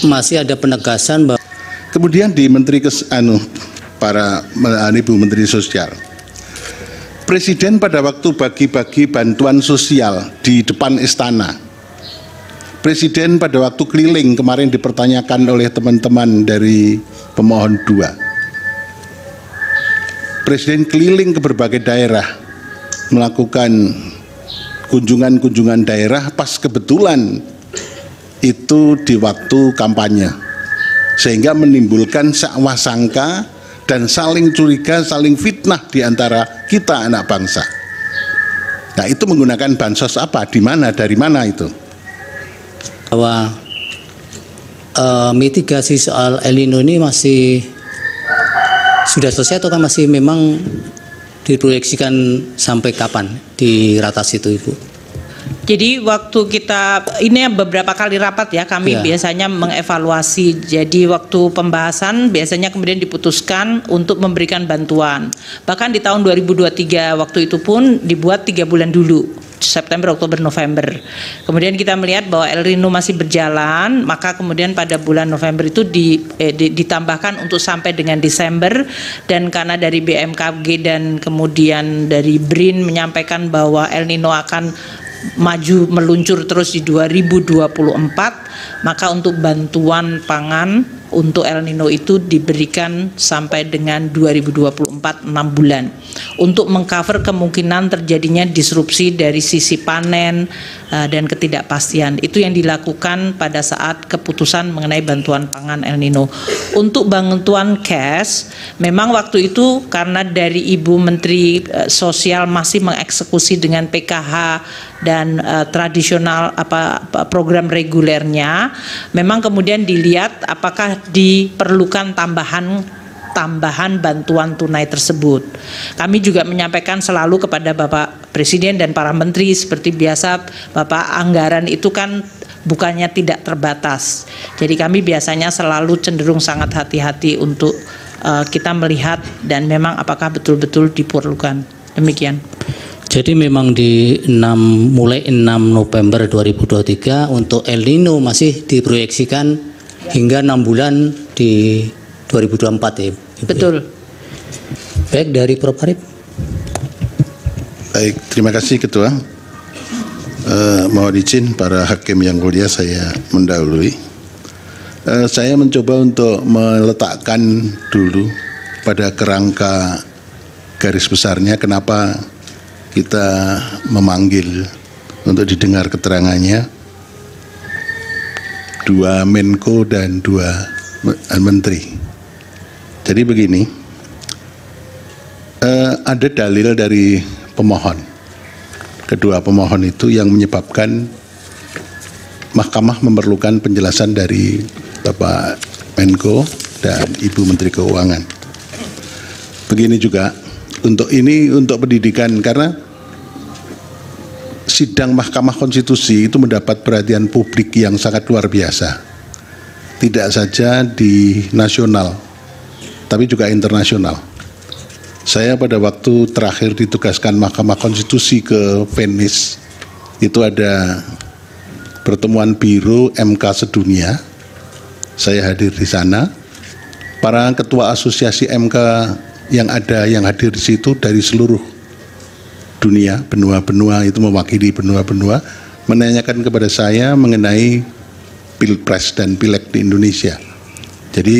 Masih ada penegasan bahwa kemudian di Menteri Ibu Menteri Sosial, Presiden pada waktu bagi-bagi bantuan sosial di depan istana, Presiden pada waktu keliling kemarin dipertanyakan oleh teman-teman dari pemohon 2. Presiden keliling ke berbagai daerah melakukan kunjungan-kunjungan daerah pas kebetulan itu di waktu kampanye, sehingga menimbulkan sakwa sangka dan saling curiga, saling fitnah di antara kita anak bangsa. Nah, itu menggunakan bansos apa, di mana, dari mana itu? bahwa mitigasi soal El Nino ini masih sudah selesai atau kan masih memang diproyeksikan sampai kapan di ratas itu, Ibu? Jadi waktu kita ini beberapa kali rapat ya, kami biasanya mengevaluasi. Jadi waktu pembahasan biasanya kemudian diputuskan untuk memberikan bantuan. Bahkan di tahun 2023 waktu itu pun dibuat 3 bulan dulu, September, Oktober, November. Kemudian kita melihat bahwa El Nino masih berjalan, maka kemudian pada bulan November itu ditambahkan untuk sampai dengan Desember. Dan karena dari BMKG dan kemudian dari BRIN menyampaikan bahwa El Nino akan maju meluncur terus di 2024, maka untuk bantuan pangan untuk El Nino itu diberikan sampai dengan 2024, 6 bulan untuk mengcover kemungkinan terjadinya disrupsi dari sisi panen dan ketidakpastian. Itu yang dilakukan pada saat keputusan mengenai bantuan pangan El Nino. Untuk bantuan cash, memang waktu itu karena dari Ibu Menteri Sosial masih mengeksekusi dengan PKH dan tradisional program regulernya, memang kemudian dilihat apakah diperlukan tambahan bantuan tunai tersebut. Kami juga menyampaikan selalu kepada Bapak Presiden dan para menteri seperti biasa, Bapak, anggaran itu kan bukannya tidak terbatas. Jadi kami biasanya selalu cenderung sangat hati-hati untuk kita melihat dan memang apakah betul-betul diperlukan. Demikian. Jadi memang mulai 6 November 2023 untuk El Nino masih diproyeksikan hingga 6 bulan di 2024 ya. Betul. Baik, dari Prof. Arief. Baik, terima kasih Ketua. Mohon izin para hakim yang mulia, saya mendahului. Saya mencoba untuk meletakkan dulu pada kerangka garis besarnya kenapa kita memanggil untuk didengar keterangannya 2 Menko dan 2 Menteri. Jadi begini, ada dalil dari pemohon, kedua pemohon itu yang menyebabkan Mahkamah memerlukan penjelasan dari Bapak Menko dan Ibu Menteri Keuangan. Begini juga, untuk pendidikan, karena sidang Mahkamah Konstitusi itu mendapat perhatian publik yang sangat luar biasa, tidak saja di nasional tapi juga internasional. Saya pada waktu terakhir ditugaskan Mahkamah Konstitusi ke Venice, itu ada pertemuan biro MK sedunia, saya hadir di sana. Para ketua asosiasi MK yang hadir di situ dari seluruh dunia, benua-benua, itu mewakili benua-benua, menanyakan kepada saya mengenai Pilpres dan Pileg di Indonesia. Jadi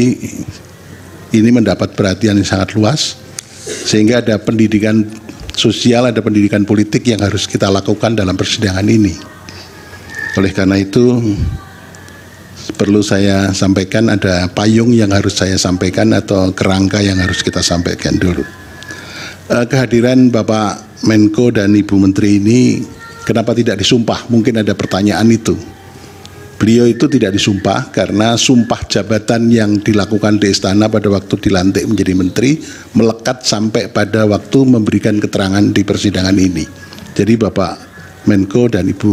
ini mendapat perhatian yang sangat luas, sehingga ada pendidikan sosial, ada pendidikan politik yang harus kita lakukan dalam persidangan ini. Oleh karena itu perlu saya sampaikan, ada payung yang harus saya sampaikan atau kerangka yang harus kita sampaikan dulu. Kehadiran Bapak Menko dan Ibu Menteri ini kenapa tidak disumpah? Mungkin ada pertanyaan itu. Beliau itu tidak disumpah karena sumpah jabatan yang dilakukan di istana pada waktu dilantik menjadi menteri melekat sampai pada waktu memberikan keterangan di persidangan ini. Jadi Bapak Menko dan Ibu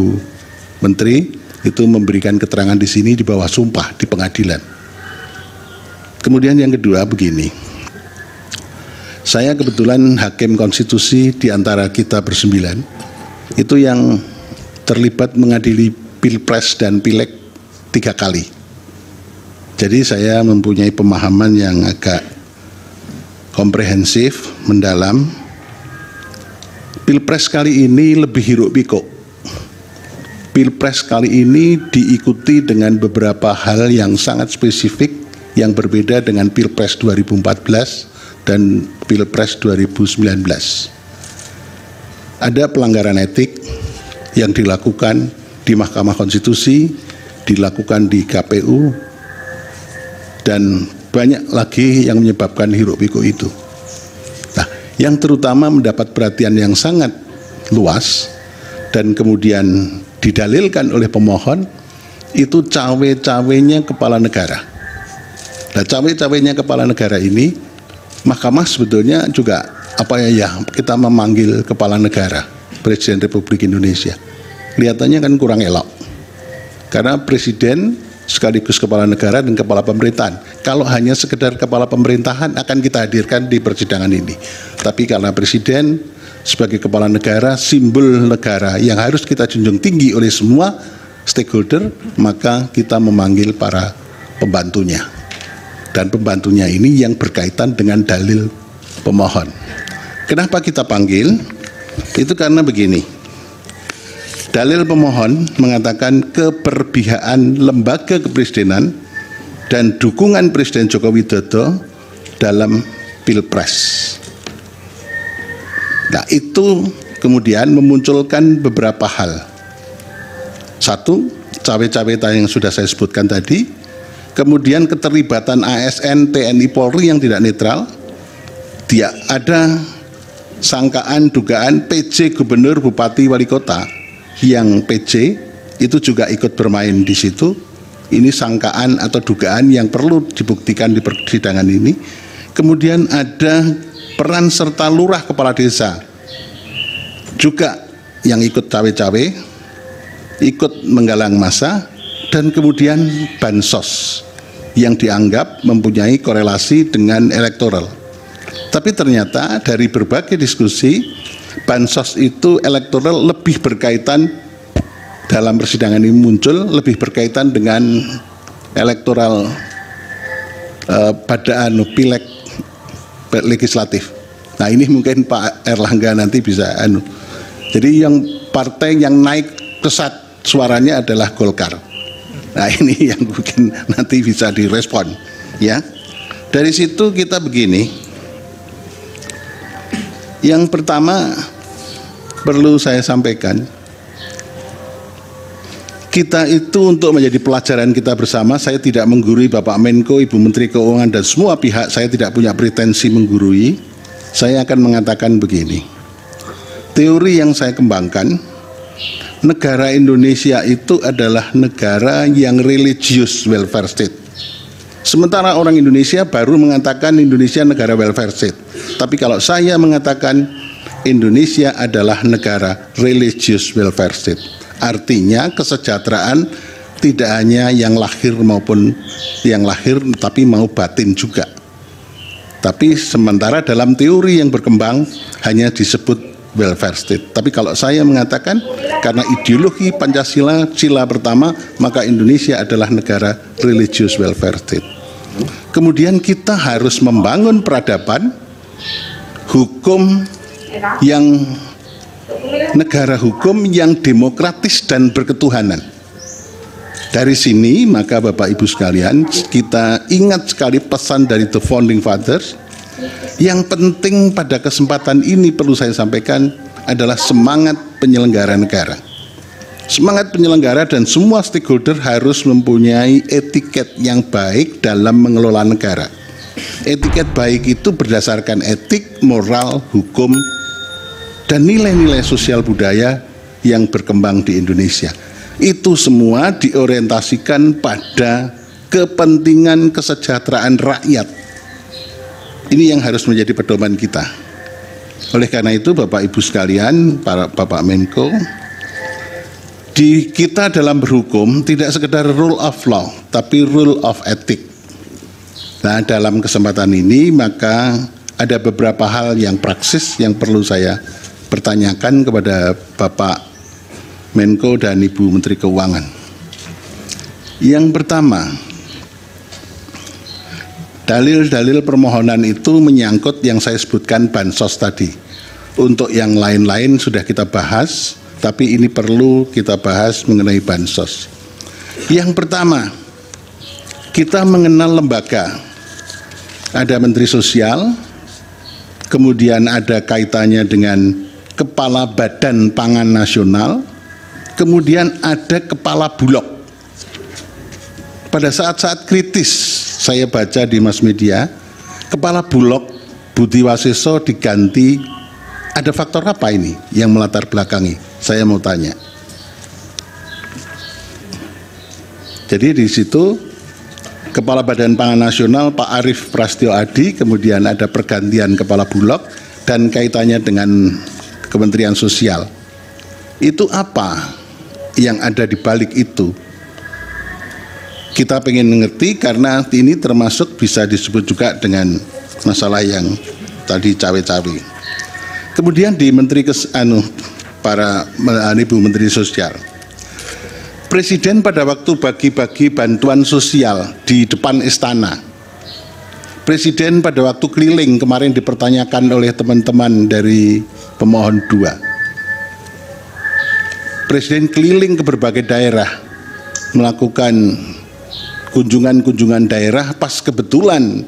Menteri itu memberikan keterangan di sini di bawah sumpah di pengadilan. Kemudian yang kedua begini, saya kebetulan hakim konstitusi di antara kita bersembilan, itu yang terlibat mengadili Pilpres dan Pileg 3 kali. Jadi saya mempunyai pemahaman yang agak komprehensif, mendalam. Pilpres kali ini lebih hiruk pikuk. Pilpres kali ini diikuti dengan beberapa hal yang sangat spesifik yang berbeda dengan Pilpres 2014 dan Pilpres 2019. Ada pelanggaran etik yang dilakukan di Mahkamah Konstitusi, dilakukan di KPU, dan banyak lagi yang menyebabkan hiruk pikuk itu. Nah, yang terutama mendapat perhatian yang sangat luas dan kemudian didalilkan oleh pemohon itu cawe-cawenya kepala negara. Nah, cawe-cawenya kepala negara ini, Mahkamah sebetulnya juga kita memanggil kepala negara, Presiden Republik Indonesia. Kelihatannya kan kurang elok. Karena Presiden sekaligus kepala negara dan kepala pemerintahan. Kalau hanya sekedar kepala pemerintahan akan kita hadirkan di persidangan ini. Tapi karena Presiden sebagai kepala negara, simbol negara yang harus kita junjung tinggi oleh semua stakeholder, maka kita memanggil para pembantunya. Dan pembantunya ini yang berkaitan dengan dalil pemohon. Kenapa kita panggil? Itu karena begini. Dalil pemohon mengatakan keberpihakan lembaga kepresidenan dan dukungan Presiden Joko Widodo dalam Pilpres. Nah, itu kemudian memunculkan beberapa hal. Satu, cawe-cawe yang sudah saya sebutkan tadi. Kemudian keterlibatan ASN, TNI, Polri yang tidak netral. Ada sangkaan, dugaan PJ Gubernur, Bupati, Wali Kota yang PJ itu juga ikut bermain di situ. Ini sangkaan atau dugaan yang perlu dibuktikan di persidangan ini. Kemudian ada peran serta lurah kepala desa juga yang ikut cawe-cawe, ikut menggalang massa, dan kemudian bansos yang dianggap mempunyai korelasi dengan elektoral. Tapi ternyata dari berbagai diskusi, bansos itu elektoral lebih berkaitan, dalam persidangan ini muncul lebih berkaitan dengan elektoral pada pileg legislatif. Nah, ini mungkin Pak Erlangga nanti bisa Jadi yang partai yang naik pesat suaranya adalah Golkar. Nah, ini yang mungkin nanti bisa direspon, ya. Dari situ kita begini. Yang pertama perlu saya sampaikan, kita itu untuk menjadi pelajaran kita bersama. Saya tidak menggurui Bapak Menko, Ibu Menteri Keuangan dan semua pihak. Saya tidak punya pretensi menggurui. Saya akan mengatakan begini. Teori yang saya kembangkan, negara Indonesia itu adalah negara yang religious welfare state. Sementara orang Indonesia baru mengatakan Indonesia negara welfare state. Tapi kalau saya mengatakan Indonesia adalah negara religious welfare state, artinya kesejahteraan tidak hanya yang lahir maupun yang lahir, tapi mau batin juga. Tapi sementara dalam teori yang berkembang hanya disebut welfare state. Tapi kalau saya mengatakan karena ideologi Pancasila, sila pertama, maka Indonesia adalah negara religious welfare state. Kemudian kita harus membangun peradaban hukum yang negara hukum yang demokratis dan berketuhanan. Dari sini maka Bapak Ibu sekalian, kita ingat sekali pesan dari The Founding Fathers. Yang penting pada kesempatan ini perlu saya sampaikan adalah semangat penyelenggara negara. Semangat penyelenggara dan semua stakeholder harus mempunyai etiket yang baik dalam mengelola negara. Etiket baik itu berdasarkan etik, moral, hukum, dan nilai-nilai sosial budaya yang berkembang di Indonesia. Itu semua diorientasikan pada kepentingan kesejahteraan rakyat. Ini yang harus menjadi pedoman kita. Oleh karena itu Bapak Ibu sekalian, para Bapak Menko, di kita dalam berhukum tidak sekedar rule of law, tapi rule of ethic. Nah, dalam kesempatan ini maka ada beberapa hal yang praksis yang perlu saya pertanyakan kepada Bapak Menko dan Ibu Menteri Keuangan. Yang pertama, dalil-dalil permohonan itu menyangkut yang saya sebutkan bansos tadi. Untuk yang lain-lain sudah kita bahas, tapi ini perlu kita bahas mengenai bansos. Yang pertama, kita mengenal lembaga. Ada Menteri Sosial, kemudian ada kaitannya dengan Kepala Badan Pangan Nasional, kemudian ada Kepala Bulog. Pada saat-saat kritis saya baca di mass media, Kepala Bulog Budi Waseso diganti. Ada faktor apa ini yang melatar belakangi? Saya mau tanya. Jadi di situ Kepala Badan Pangan Nasional Pak Arief Prasetyo Adi, kemudian ada pergantian Kepala Bulog dan kaitannya dengan Kementerian Sosial. Itu apa yang ada di balik itu? Kita pengen mengerti karena ini termasuk bisa disebut juga dengan masalah yang tadi cawe-cawe. Kemudian di Ibu Menteri Sosial, Presiden pada waktu bagi-bagi bantuan sosial di depan istana, Presiden pada waktu keliling kemarin dipertanyakan oleh teman-teman dari pemohon 2. Presiden keliling ke berbagai daerah melakukan kunjungan-kunjungan daerah pas kebetulan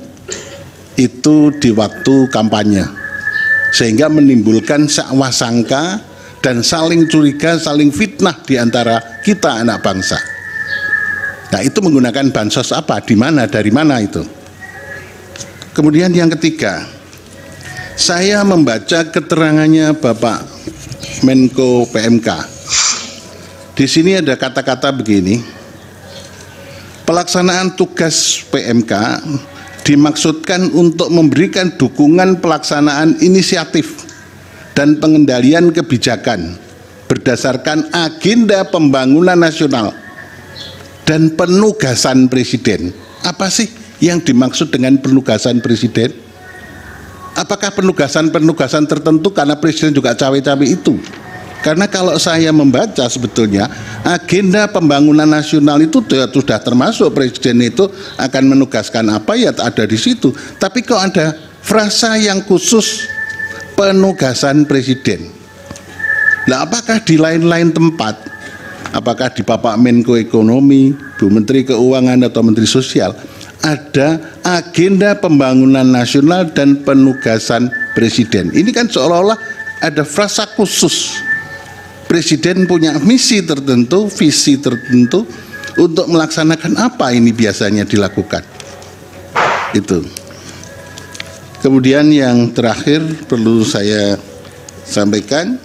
itu di waktu kampanye, sehingga menimbulkan sangka dan saling curiga, saling fitnah di antara kita anak bangsa. Nah, itu menggunakan bansos apa, di mana, dari mana itu. Kemudian yang ketiga, saya membaca keterangannya Bapak Menko PMK. Di sini ada kata-kata begini, pelaksanaan tugas PMK dimaksudkan untuk memberikan dukungan pelaksanaan inisiatif dan pengendalian kebijakan berdasarkan agenda pembangunan nasional dan penugasan Presiden. Apa sih yang dimaksud dengan penugasan Presiden? Apakah penugasan-penugasan tertentu karena Presiden juga cawe-cawe itu? Karena kalau saya membaca sebetulnya agenda pembangunan nasional itu sudah termasuk Presiden itu akan menugaskan apa ya ada di situ. Tapi kok ada frasa yang khusus penugasan Presiden. Nah, apakah di lain-lain tempat, apakah di Bapak Menko Ekonomi, Bu Menteri Keuangan atau Menteri Sosial, ada agenda pembangunan nasional dan penugasan Presiden? Ini kan seolah-olah ada frasa khusus. Presiden punya misi tertentu, visi tertentu untuk melaksanakan apa ini biasanya dilakukan. Itu. Kemudian yang terakhir perlu saya sampaikan,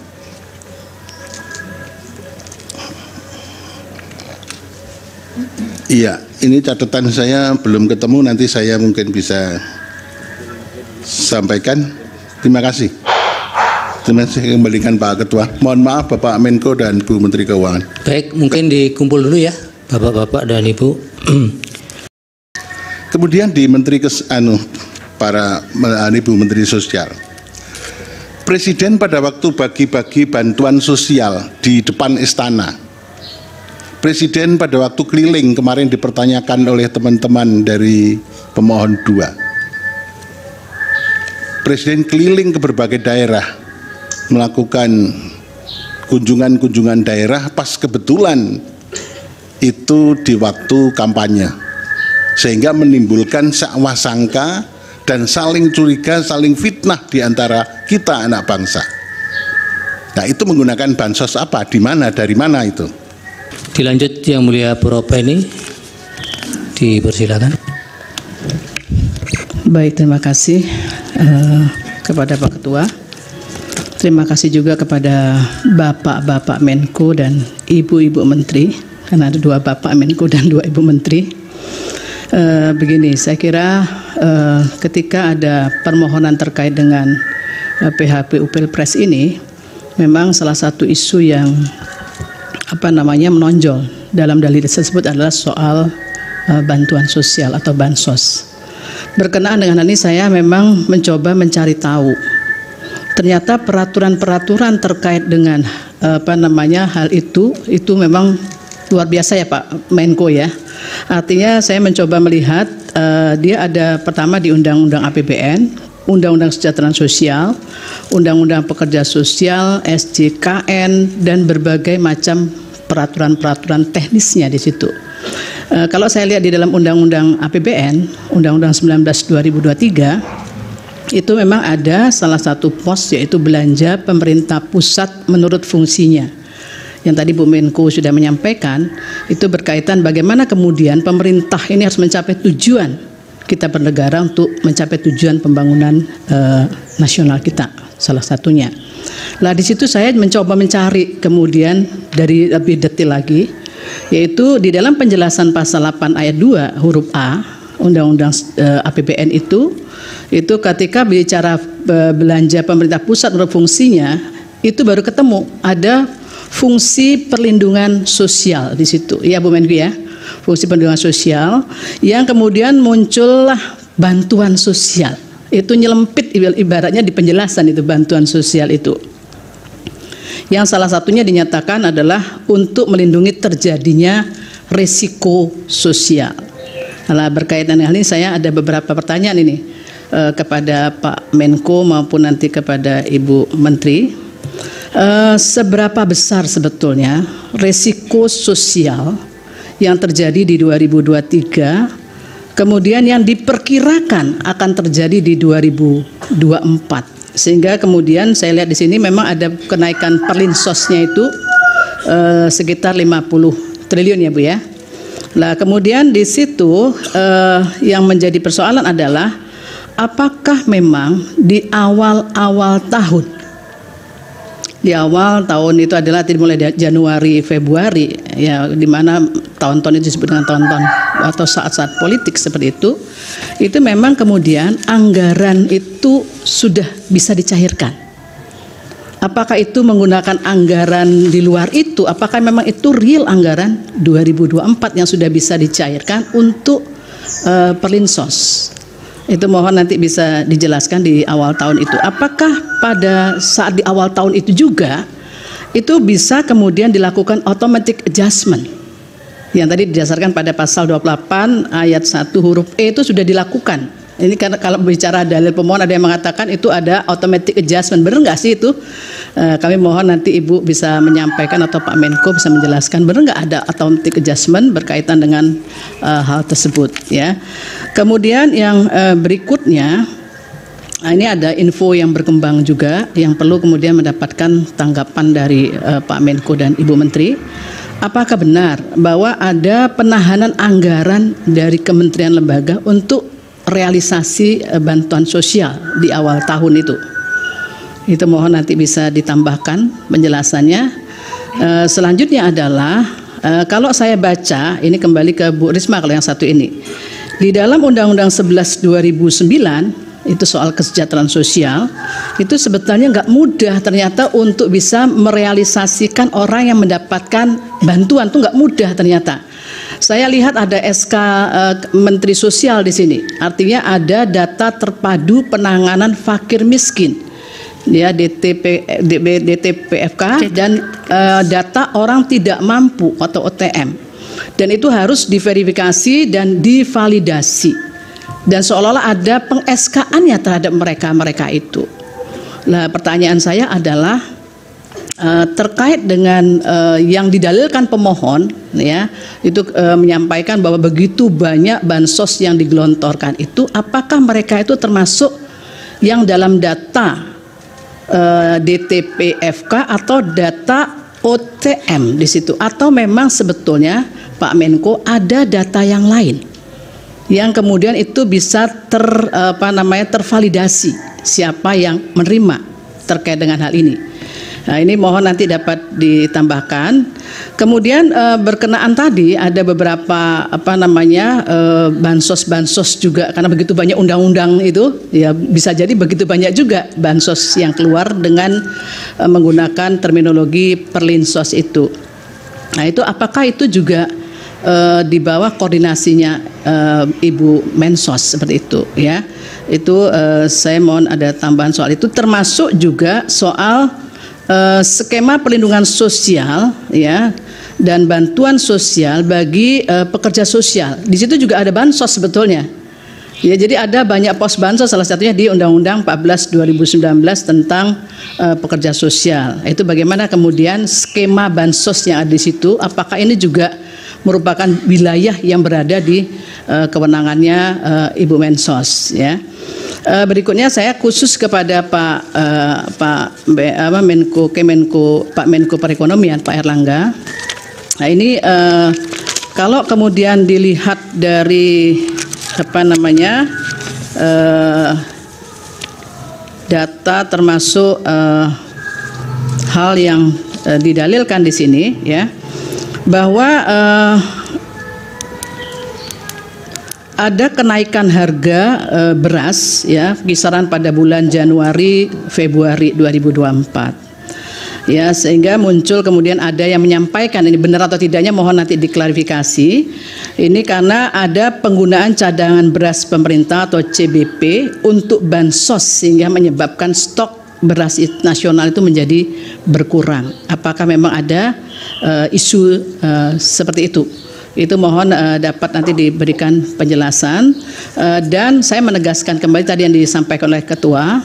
iya, ini catatan saya belum ketemu, nanti saya mungkin bisa sampaikan. Terima kasih. Terima kasih, kembalikan Pak Ketua. Mohon maaf Bapak Menko dan Bu Menteri Keuangan. Baik, mungkin dikumpul dulu ya Bapak-bapak dan Ibu. Kemudian di Ibu Menteri Sosial, Presiden pada waktu bagi-bagi bantuan sosial di depan istana, Presiden pada waktu keliling kemarin dipertanyakan oleh teman-teman dari pemohon 2. Presiden keliling ke berbagai daerah melakukan kunjungan-kunjungan daerah pas kebetulan itu di waktu kampanye, sehingga menimbulkan sangka dan saling curiga, saling fitnah di antara kita anak bangsa. Nah, itu menggunakan bansos apa, di mana, dari mana itu? Dilanjut Yang Mulia Prof. ini, dipersilakan. Baik, terima kasih kepada Pak Ketua. Terima kasih juga kepada Bapak-Bapak Menko dan Ibu-Ibu Menteri, karena ada 2 Bapak Menko dan 2 Ibu Menteri. Begini, saya kira ketika ada permohonan terkait dengan PHPU Pilpres ini, memang salah satu isu yang menonjol dalam dalil tersebut adalah soal bantuan sosial atau bansos. Berkenaan dengan hal ini saya memang mencoba mencari tahu. Ternyata peraturan-peraturan terkait dengan hal itu memang luar biasa ya Pak Menko ya. Artinya saya mencoba melihat dia ada pertama di Undang-Undang APBN, Undang-Undang Kesejahteraan Sosial, Undang-Undang Pekerja Sosial, SJKN, dan berbagai macam peraturan-peraturan teknisnya di situ. Kalau saya lihat di dalam Undang-Undang APBN, Undang-Undang 19 2023, itu memang ada salah satu pos yaitu belanja pemerintah pusat menurut fungsinya. Yang tadi Bu Menko sudah menyampaikan, itu berkaitan bagaimana kemudian pemerintah ini harus mencapai tujuan kita bernegara untuk mencapai tujuan pembangunan nasional kita, salah satunya. Nah di situ saya mencoba mencari kemudian dari lebih detail lagi, yaitu di dalam penjelasan pasal 8 ayat 2 huruf A Undang-Undang APBN itu ketika bicara belanja pemerintah pusat menurut fungsinya, itu baru ketemu ada fungsi perlindungan sosial di situ, ya Bu Menko ya, fungsi perlindungan sosial yang kemudian muncullah bantuan sosial. Itu nyelempit ibaratnya di penjelasan itu bantuan sosial itu. Yang salah satunya dinyatakan adalah untuk melindungi terjadinya risiko sosial. Nah, berkaitan dengan ini saya ada beberapa pertanyaan ini kepada Pak Menko maupun nanti kepada Ibu Menteri. Seberapa besar sebetulnya risiko sosial yang terjadi di 2023, kemudian yang diperkirakan akan terjadi di 2024, sehingga kemudian saya lihat di sini memang ada kenaikan perlinsosnya itu sekitar 50 triliun ya Bu ya. Nah kemudian di situ yang menjadi persoalan adalah apakah memang di awal-awal tahun, di awal tahun itu adalah dimulai dari Januari Februari ya, di mana tahun-tahun itu disebut dengan tahun-tahun atau saat-saat politik seperti itu memang kemudian anggaran itu sudah bisa dicairkan. Apakah itu menggunakan anggaran di luar itu? Apakah memang itu real anggaran 2024 yang sudah bisa dicairkan untuk perlinsos? Itu mohon nanti bisa dijelaskan di awal tahun itu. Apakah pada saat di awal tahun itu juga itu bisa kemudian dilakukan automatic adjustment yang tadi didasarkan pada pasal 28 ayat 1 huruf E itu sudah dilakukan. Ini karena kalau bicara dalil pemohon ada yang mengatakan itu ada automatic adjustment, benar nggak sih itu? Kami mohon nanti Ibu bisa menyampaikan atau Pak Menko bisa menjelaskan benar nggak ada automatic adjustment berkaitan dengan hal tersebut ya. Kemudian yang berikutnya, ini ada info yang berkembang juga yang perlu kemudian mendapatkan tanggapan dari Pak Menko dan Ibu Menteri. Apakah benar bahwa ada penahanan anggaran dari kementerian lembaga untuk realisasi bantuan sosial di awal tahun itu? Itu mohon nanti bisa ditambahkan penjelasannya. Selanjutnya adalah kalau saya baca, ini kembali ke Bu Risma kalau yang satu ini. Di dalam Undang-Undang 11 2009 itu soal kesejahteraan sosial, itu sebetulnya nggak mudah ternyata untuk bisa merealisasikan orang yang mendapatkan bantuan, itu nggak mudah ternyata. Saya lihat ada SK Menteri Sosial di sini, artinya ada data terpadu penanganan fakir miskin, ya DTPFK dan data orang tidak mampu atau OTM, dan itu harus diverifikasi dan divalidasi, dan seolah-olah ada peng-SK-annya terhadap mereka itu. Nah, pertanyaan saya adalah terkait dengan yang didalilkan pemohon ya, itu menyampaikan bahwa begitu banyak bansos yang digelontorkan itu, apakah mereka itu termasuk yang dalam data DTPFK atau data OTM di situ, atau memang sebetulnya Pak Menko ada data yang lain yang kemudian itu bisa tervalidasi siapa yang menerima terkait dengan hal ini. Nah, ini mohon nanti dapat ditambahkan. Kemudian berkenaan tadi ada beberapa bansos juga, karena begitu banyak undang-undang itu ya, bisa jadi begitu banyak juga bansos yang keluar dengan menggunakan terminologi perlinsos itu. Nah, itu apakah itu juga di bawah koordinasinya Ibu Mensos seperti itu ya? Itu saya mohon ada tambahan soal itu, termasuk juga soal skema perlindungan sosial ya, dan bantuan sosial bagi pekerja sosial. Di situ juga ada bansos sebetulnya. Ya, jadi ada banyak pos bansos, salah satunya di Undang-Undang 14 2019 tentang pekerja sosial. Itu bagaimana kemudian skema bansos yang ada di situ, apakah ini juga merupakan wilayah yang berada di kewenangannya Ibu Mensos, ya. Berikutnya saya khusus kepada Pak Menko Perekonomian, Pak Erlangga. Nah, ini kalau kemudian dilihat dari data termasuk hal yang didalilkan di sini, ya, bahwa ada kenaikan harga beras, ya, kisaran pada bulan Januari Februari 2024. Ya, sehingga muncul kemudian ada yang menyampaikan, ini benar atau tidaknya mohon nanti diklarifikasi. Ini karena ada penggunaan cadangan beras pemerintah atau CBP untuk bansos sehingga menyebabkan stok beras nasional itu menjadi berkurang. Apakah memang ada isu seperti itu? Itu mohon dapat nanti diberikan penjelasan. Dan saya menegaskan kembali tadi yang disampaikan oleh Ketua,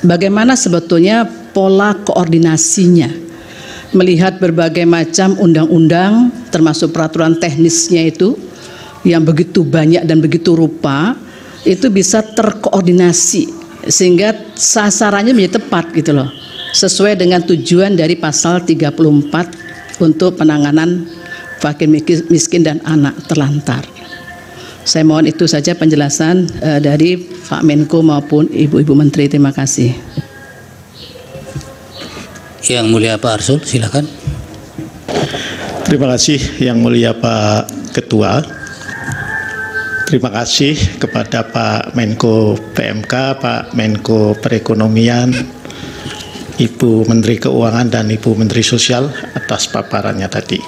bagaimana sebetulnya pola koordinasinya melihat berbagai macam undang-undang termasuk peraturan teknisnya itu yang begitu banyak dan begitu rupa, itu bisa terkoordinasi sehingga sasarannya menjadi tepat gitu loh, sesuai dengan tujuan dari pasal 34 untuk penanganan fakir miskin dan anak terlantar. Saya mohon itu saja penjelasan dari Pak Menko maupun Ibu-Ibu Menteri. Terima kasih. Yang mulia Pak Arsul, silakan. Terima kasih Yang mulia Pak Ketua. Terima kasih kepada Pak Menko PMK, Pak Menko Perekonomian, Ibu Menteri Keuangan dan Ibu Menteri Sosial atas paparannya tadi.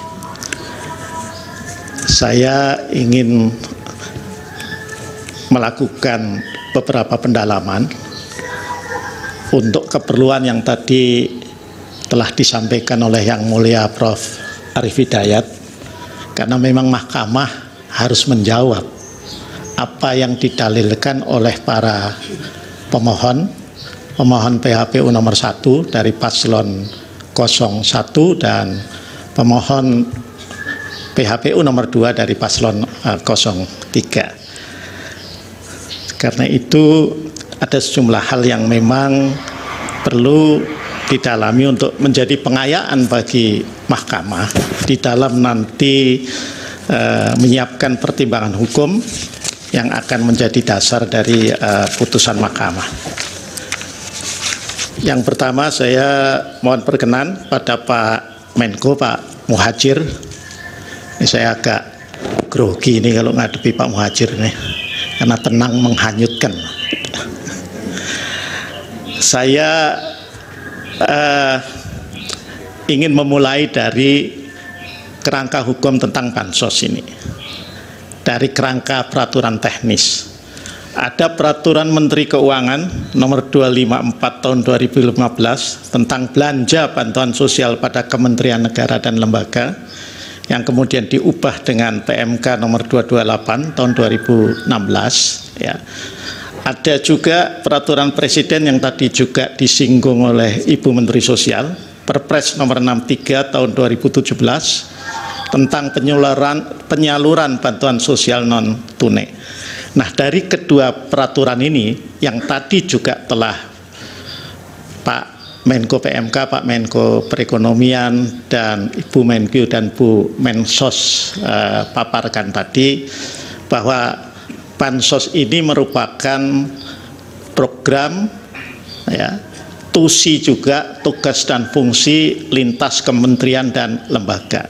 Saya ingin melakukan beberapa pendalaman untuk keperluan yang tadi telah disampaikan oleh Yang Mulia Prof. Arief Hidayat, karena memang Mahkamah harus menjawab apa yang didalilkan oleh para pemohon PHPU nomor 1 dari paslon 01 dan pemohon PHPU nomor 2 dari paslon 03. Karena itu ada sejumlah hal yang memang perlu didalami untuk menjadi pengayaan bagi Mahkamah di dalam nanti menyiapkan pertimbangan hukum yang akan menjadi dasar dari putusan Mahkamah. Yang pertama, saya mohon perkenan pada Pak Menko, Pak Muhadjir. Ini saya agak grogi ini kalau ngadepi Pak Muhadjir nih, karena tenang menghanyutkan. Saya ingin memulai dari kerangka hukum tentang bansos ini, dari kerangka peraturan teknis. Ada peraturan Menteri Keuangan nomor 254 tahun 2015 tentang belanja bantuan sosial pada kementerian negara dan lembaga, yang kemudian diubah dengan PMK nomor 228 tahun 2016, ya. Ada juga peraturan Presiden yang tadi juga disinggung oleh Ibu Menteri Sosial, Perpres nomor 63 tahun 2017 tentang penyaluran bantuan sosial non tunai. Nah, dari kedua peraturan ini yang tadi juga telah Pak Menko PMK, Pak Menko Perekonomian dan Ibu Menkyu dan Bu Mensos paparkan tadi, bahwa bansos ini merupakan program, ya, TUSI juga, tugas dan fungsi lintas kementerian dan lembaga.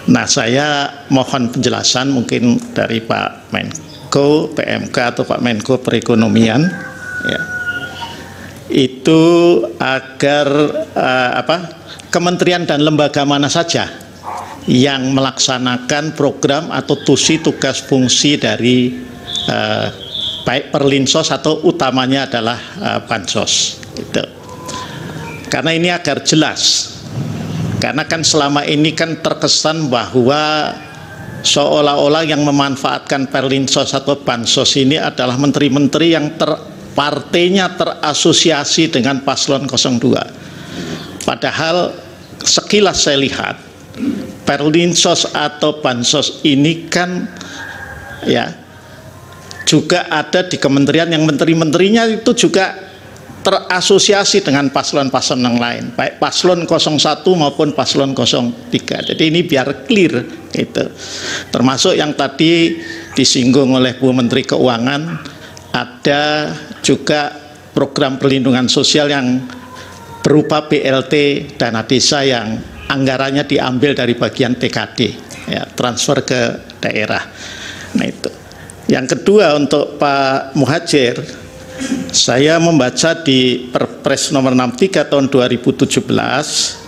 Nah, saya mohon penjelasan mungkin dari Pak Menko PMK atau Pak Menko Perekonomian, ya, itu agar kementerian dan lembaga mana saja yang melaksanakan program atau TUSI, tugas fungsi dari baik perlinsos atau utamanya adalah bansos, gitu. Karena ini agar jelas Karena kan selama ini kan terkesan bahwa seolah-olah yang memanfaatkan Perlinsos atau Bansos ini adalah menteri-menteri yang partainya terasosiasi dengan paslon 02. Padahal sekilas saya lihat Perlinsos atau Bansos ini kan ya juga ada di kementerian yang menteri-menterinya itu juga terasosiasi dengan paslon-paslon yang lain, baik paslon 01 maupun paslon 03. Jadi ini biar clear gitu. Termasuk yang tadi disinggung oleh Bu Menteri Keuangan, ada juga program perlindungan sosial yang berupa BLT dana desa yang anggarannya diambil dari bagian TKD, ya, transfer ke daerah. Nah itu. Yang kedua untuk Pak Muhadjir, saya membaca di Perpres nomor 63 tahun 2017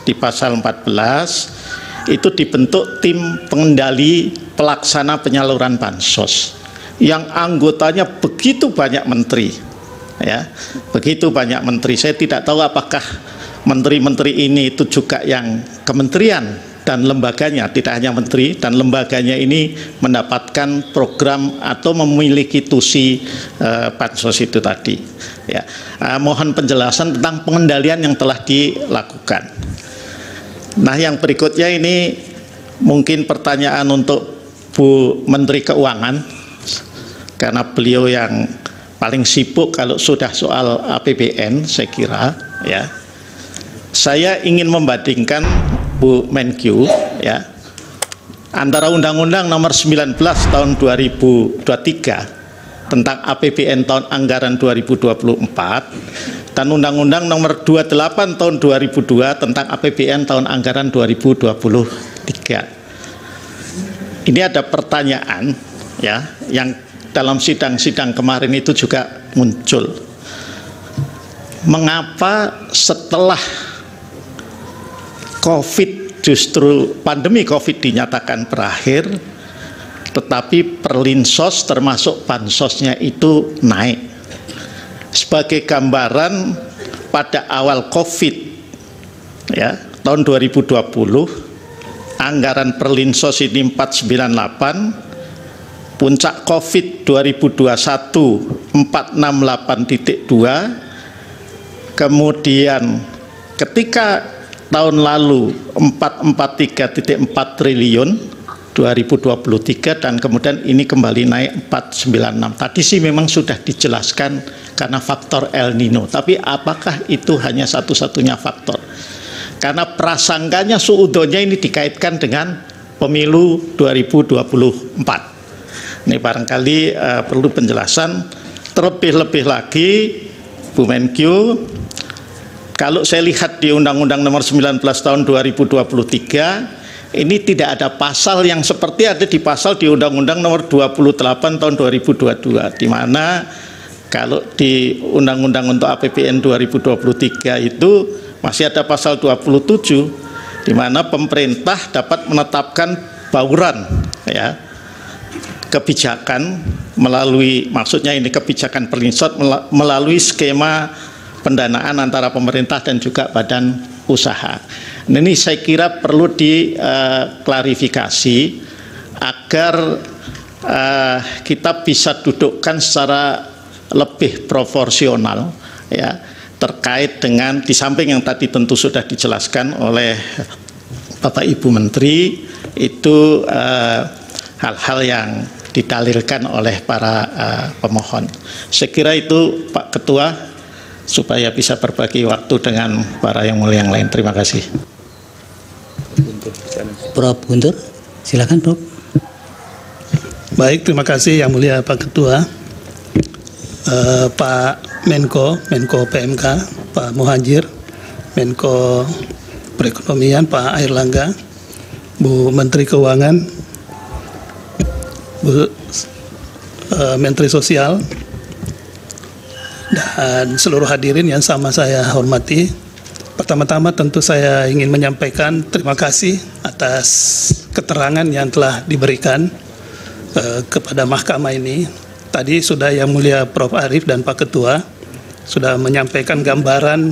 di pasal 14 itu dibentuk tim pengendali pelaksana penyaluran bansos yang anggotanya begitu banyak menteri, ya, begitu banyak menteri. Saya tidak tahu apakah menteri-menteri ini itu juga yang kementerian dan lembaganya, tidak hanya menteri dan lembaganya ini mendapatkan program atau memiliki tusi bansos itu tadi. Ya, mohon penjelasan tentang pengendalian yang telah dilakukan. Nah, yang berikutnya ini mungkin pertanyaan untuk Bu Menteri Keuangan, karena beliau yang paling sibuk kalau sudah soal APBN, saya kira, ya. Saya ingin membandingkan Bu Menkyu, ya, antara Undang-Undang Nomor 19 Tahun 2023 tentang APBN tahun anggaran 2024 dan Undang-Undang Nomor 28 Tahun 2002 tentang APBN tahun anggaran 2023. Ini ada pertanyaan, ya, yang dalam sidang-sidang kemarin itu juga muncul. Mengapa setelah COVID, justru pandemi COVID dinyatakan berakhir, tetapi Perlinsos termasuk bansosnya itu naik? Sebagai gambaran, pada awal COVID, ya, tahun 2020, anggaran Perlinsos ini 498, puncak COVID 2021 468,2, kemudian ketika tahun lalu 443,4 triliun 2023 dan kemudian ini kembali naik 496. Tadi sih memang sudah dijelaskan karena faktor El Nino, tapi apakah itu hanya satu-satunya faktor? Karena prasangkanya suudonya ini dikaitkan dengan pemilu 2024. Ini barangkali perlu penjelasan. Terlebih-lebih lagi Bu Menkyu, kalau saya lihat di Undang-Undang Nomor 19 Tahun 2023, ini tidak ada pasal yang seperti ada di pasal di Undang-Undang Nomor 28 Tahun 2022, di mana kalau di Undang-Undang untuk APBN 2023 itu masih ada pasal 27, di mana pemerintah dapat menetapkan bauran, ya, kebijakan melalui, maksudnya ini kebijakan Perlinsos melalui skema pendanaan antara pemerintah dan juga badan usaha. Nah, ini saya kira perlu diklarifikasi agar kita bisa dudukkan secara lebih proporsional, ya, terkait dengan, di samping yang tadi tentu sudah dijelaskan oleh Bapak Ibu Menteri, itu hal-hal yang didalilkan oleh para pemohon. Saya kira itu Pak Ketua, supaya bisa berbagi waktu dengan para yang mulia yang lain. Terima kasih. Prof. Guntur, silakan Prof. Baik, terima kasih yang mulia Pak Ketua, Pak Menko PMK, Pak Muhadjir, Menko Perekonomian, Pak Airlangga, Bu Menteri Keuangan, Bu Menteri Sosial, dan seluruh hadirin yang sama saya hormati. Pertama-tama tentu saya ingin menyampaikan terima kasih atas keterangan yang telah diberikan kepada mahkamah ini. Tadi sudah Yang Mulia Prof. Arief dan Pak Ketua sudah menyampaikan gambaran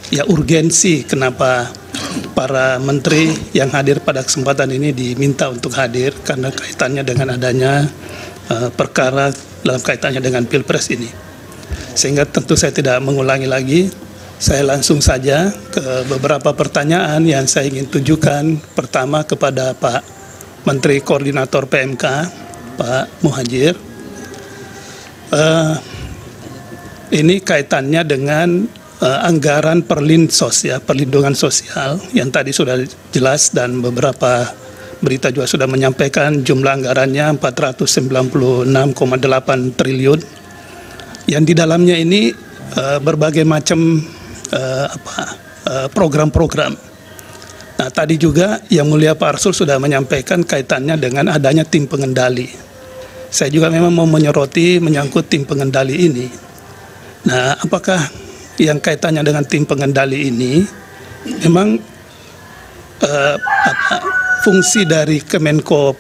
ya urgensi kenapa para menteri yang hadir pada kesempatan ini diminta untuk hadir karena kaitannya dengan adanya perkara dalam kaitannya dengan Pilpres ini. Sehingga tentu saya tidak mengulangi lagi, saya langsung saja ke beberapa pertanyaan yang saya ingin tujukan. Pertama kepada Pak Menteri Koordinator PMK, Pak Muhadjir. Ini kaitannya dengan anggaran perlinsos ya, perlindungan sosial yang tadi sudah jelas dan beberapa berita juga sudah menyampaikan jumlah anggarannya 496,8 triliun yang di dalamnya ini berbagai macam program-program. Nah tadi juga Yang Mulia Pak Arsul sudah menyampaikan kaitannya dengan adanya tim pengendali. Saya juga memang mau menyoroti menyangkut tim pengendali ini. Nah apakah yang kaitannya dengan tim pengendali ini memang fungsi dari Kemenko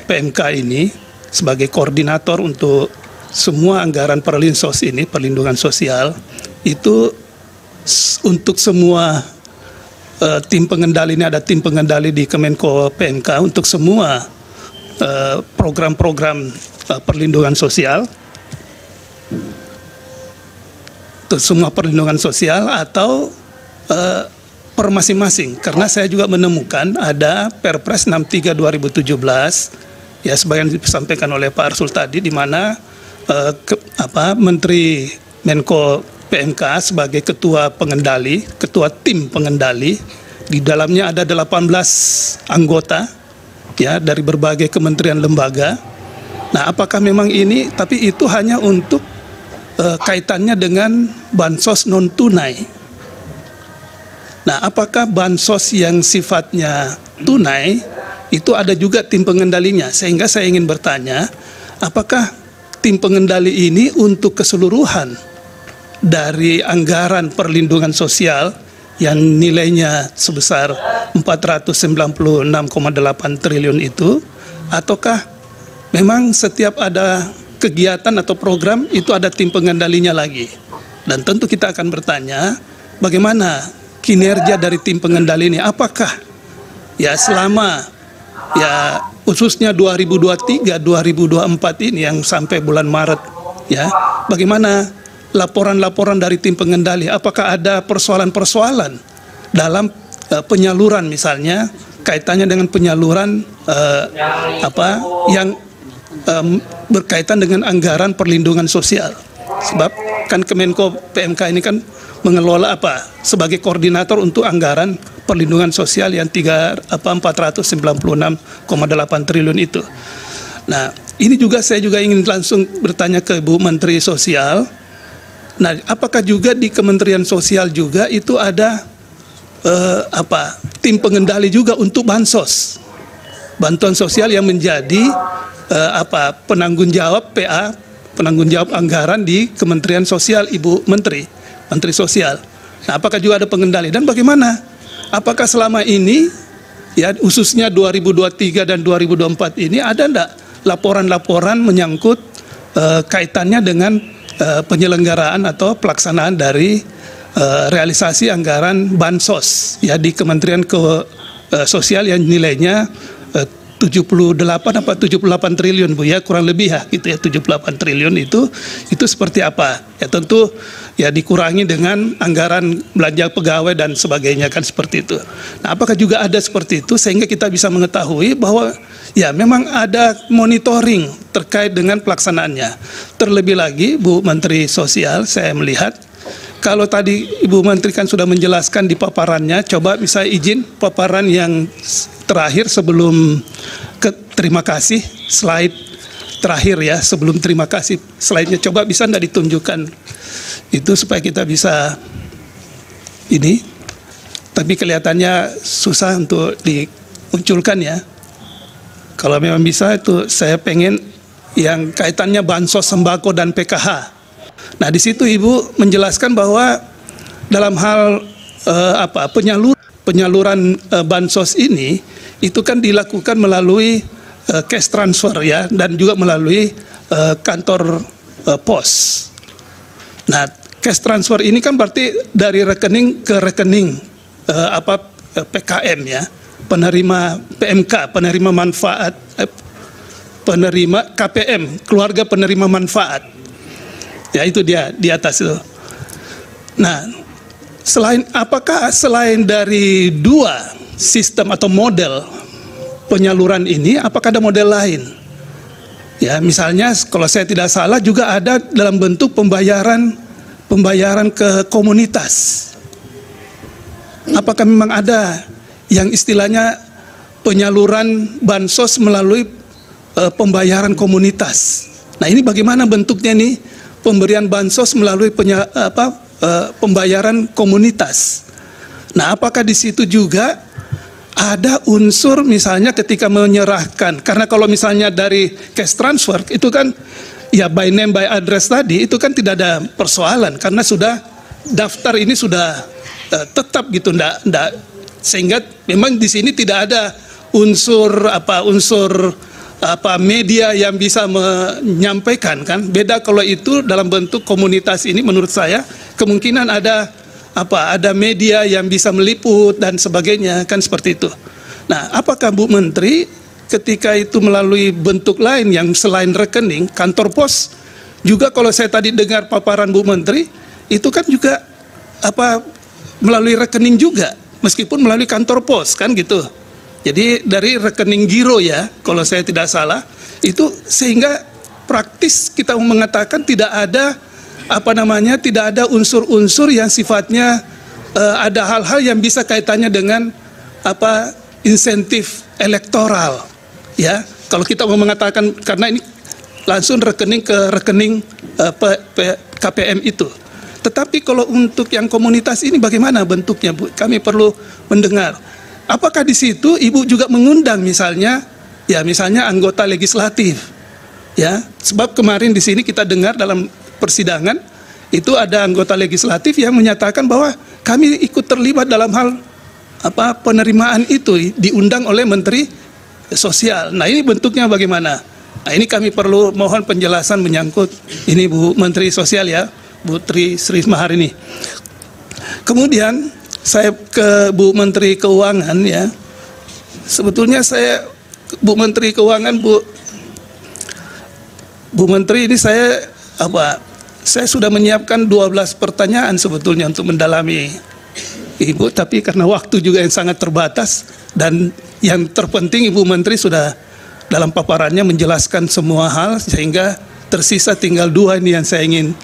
PMK ini sebagai koordinator untuk semua anggaran perlinsos ini, perlindungan sosial, itu untuk semua tim pengendali ini, ada tim pengendali di Kemenko PMK untuk semua program-program perlindungan sosial, semua perlindungan sosial atau per masing-masing. Karena saya juga menemukan ada Perpres 63 2017 ya sebagian disampaikan oleh Pak Arsul tadi di mana Menteri Menko PMK sebagai ketua pengendali, ketua tim pengendali, di dalamnya ada 18 anggota ya dari berbagai kementerian lembaga. Nah, apakah memang ini tapi itu hanya untuk kaitannya dengan bansos non tunai. Nah, apakah bansos yang sifatnya tunai itu ada juga tim pengendalinya? Sehingga saya ingin bertanya, apakah tim pengendali ini untuk keseluruhan dari anggaran perlindungan sosial yang nilainya sebesar 496,8 triliun itu, ataukah memang setiap ada kegiatan atau program itu ada tim pengendalinya lagi? Dan tentu kita akan bertanya bagaimana kinerja dari tim pengendali ini, apakah ya selama ya khususnya 2023 2024 ini yang sampai bulan Maret ya, bagaimana laporan-laporan dari tim pengendali, apakah ada persoalan-persoalan dalam penyaluran, misalnya kaitannya dengan penyaluran yang berkaitan dengan anggaran perlindungan sosial. Sebab kan Kemenko PMK ini kan mengelola sebagai koordinator untuk anggaran perlindungan sosial yang 496,8 triliun itu. Nah, ini juga saya juga ingin langsung bertanya ke Bu Menteri Sosial. Nah, apakah juga di Kementerian Sosial juga itu ada tim pengendali juga untuk bansos, bantuan sosial yang menjadi penanggung jawab PA, penanggung jawab anggaran di Kementerian Sosial, Ibu Menteri Sosial. Nah, apakah juga ada pengendali dan bagaimana? Apakah selama ini ya khususnya 2023 dan 2024 ini ada enggak laporan-laporan menyangkut kaitannya dengan penyelenggaraan atau pelaksanaan dari realisasi anggaran bansos ya di Kementerian Sosial yang nilainya 78 triliun Bu ya, kurang lebih ya gitu ya, 78 triliun itu seperti apa? Ya tentu ya dikurangi dengan anggaran belanja pegawai dan sebagainya kan seperti itu. Nah, apakah juga ada seperti itu sehingga kita bisa mengetahui bahwa ya memang ada monitoring terkait dengan pelaksanaannya. Terlebih lagi Bu Menteri Sosial, saya melihat kalau tadi Ibu Menteri kan sudah menjelaskan di paparannya, coba bisa izin paparan yang terakhir sebelum terima kasih, slide terakhir ya, sebelum terima kasih, slide-nya coba bisa enggak ditunjukkan itu supaya kita bisa ini, tapi kelihatannya susah untuk dimunculkan ya. Kalau memang bisa itu saya pengen yang kaitannya bansos sembako dan PKH. Nah, di situ Ibu menjelaskan bahwa dalam hal penyaluran bansos ini itu kan dilakukan melalui cash transfer ya, dan juga melalui kantor pos. Nah, cash transfer ini kan berarti dari rekening ke rekening PKM ya, penerima PMK, penerima manfaat, penerima KPM, keluarga penerima manfaat. Ya itu dia di atas itu. Nah, apakah selain dari dua sistem atau model penyaluran ini, apakah ada model lain? Ya, misalnya kalau saya tidak salah juga ada dalam bentuk pembayaran ke komunitas. Apakah memang ada yang istilahnya penyaluran bansos melalui pembayaran komunitas? Nah, ini bagaimana bentuknya nih pemberian bansos melalui pembayaran komunitas? Nah, apakah di situ juga ada unsur misalnya ketika menyerahkan, karena kalau misalnya dari cash transfer itu kan ya by name by address tadi itu kan tidak ada persoalan karena sudah daftar ini sudah tetap gitu, sehingga memang di sini tidak ada unsur media yang bisa menyampaikan kan. Beda kalau itu dalam bentuk komunitas ini menurut saya kemungkinan ada media yang bisa meliput dan sebagainya kan seperti itu. Nah, apakah Bu Menteri ketika itu melalui bentuk lain yang selain rekening, kantor pos juga kalau saya tadi dengar paparan Bu Menteri itu kan juga melalui rekening juga meskipun melalui kantor pos kan gitu. Jadi dari rekening giro ya kalau saya tidak salah itu, sehingga praktis kita mengatakan tidak ada tidak ada unsur-unsur yang sifatnya ada hal-hal yang bisa kaitannya dengan insentif elektoral ya. Kalau kita mau mengatakan karena ini langsung rekening ke rekening KPM itu. Tetapi kalau untuk yang komunitas ini bagaimana bentuknya, Bu? Kami perlu mendengar. Apakah di situ Ibu juga mengundang misalnya anggota legislatif? Ya, sebab kemarin di sini kita dengar dalam persidangan itu ada anggota legislatif yang menyatakan bahwa kami ikut terlibat dalam hal penerimaan itu, diundang oleh Menteri Sosial. Nah, ini bentuknya bagaimana? Nah, ini kami perlu mohon penjelasan menyangkut ini Bu Menteri Sosial ya, Bu Tri Sri Maharini. Kemudian saya ke Bu Menteri Keuangan ya. Sebetulnya saya Bu Menteri Keuangan, Bu Menteri ini saya sudah menyiapkan 12 pertanyaan sebetulnya untuk mendalami Ibu, tapi karena waktu juga yang sangat terbatas dan yang terpenting Ibu Menteri sudah dalam paparannya menjelaskan semua hal sehingga tersisa tinggal 2 ini yang saya ingin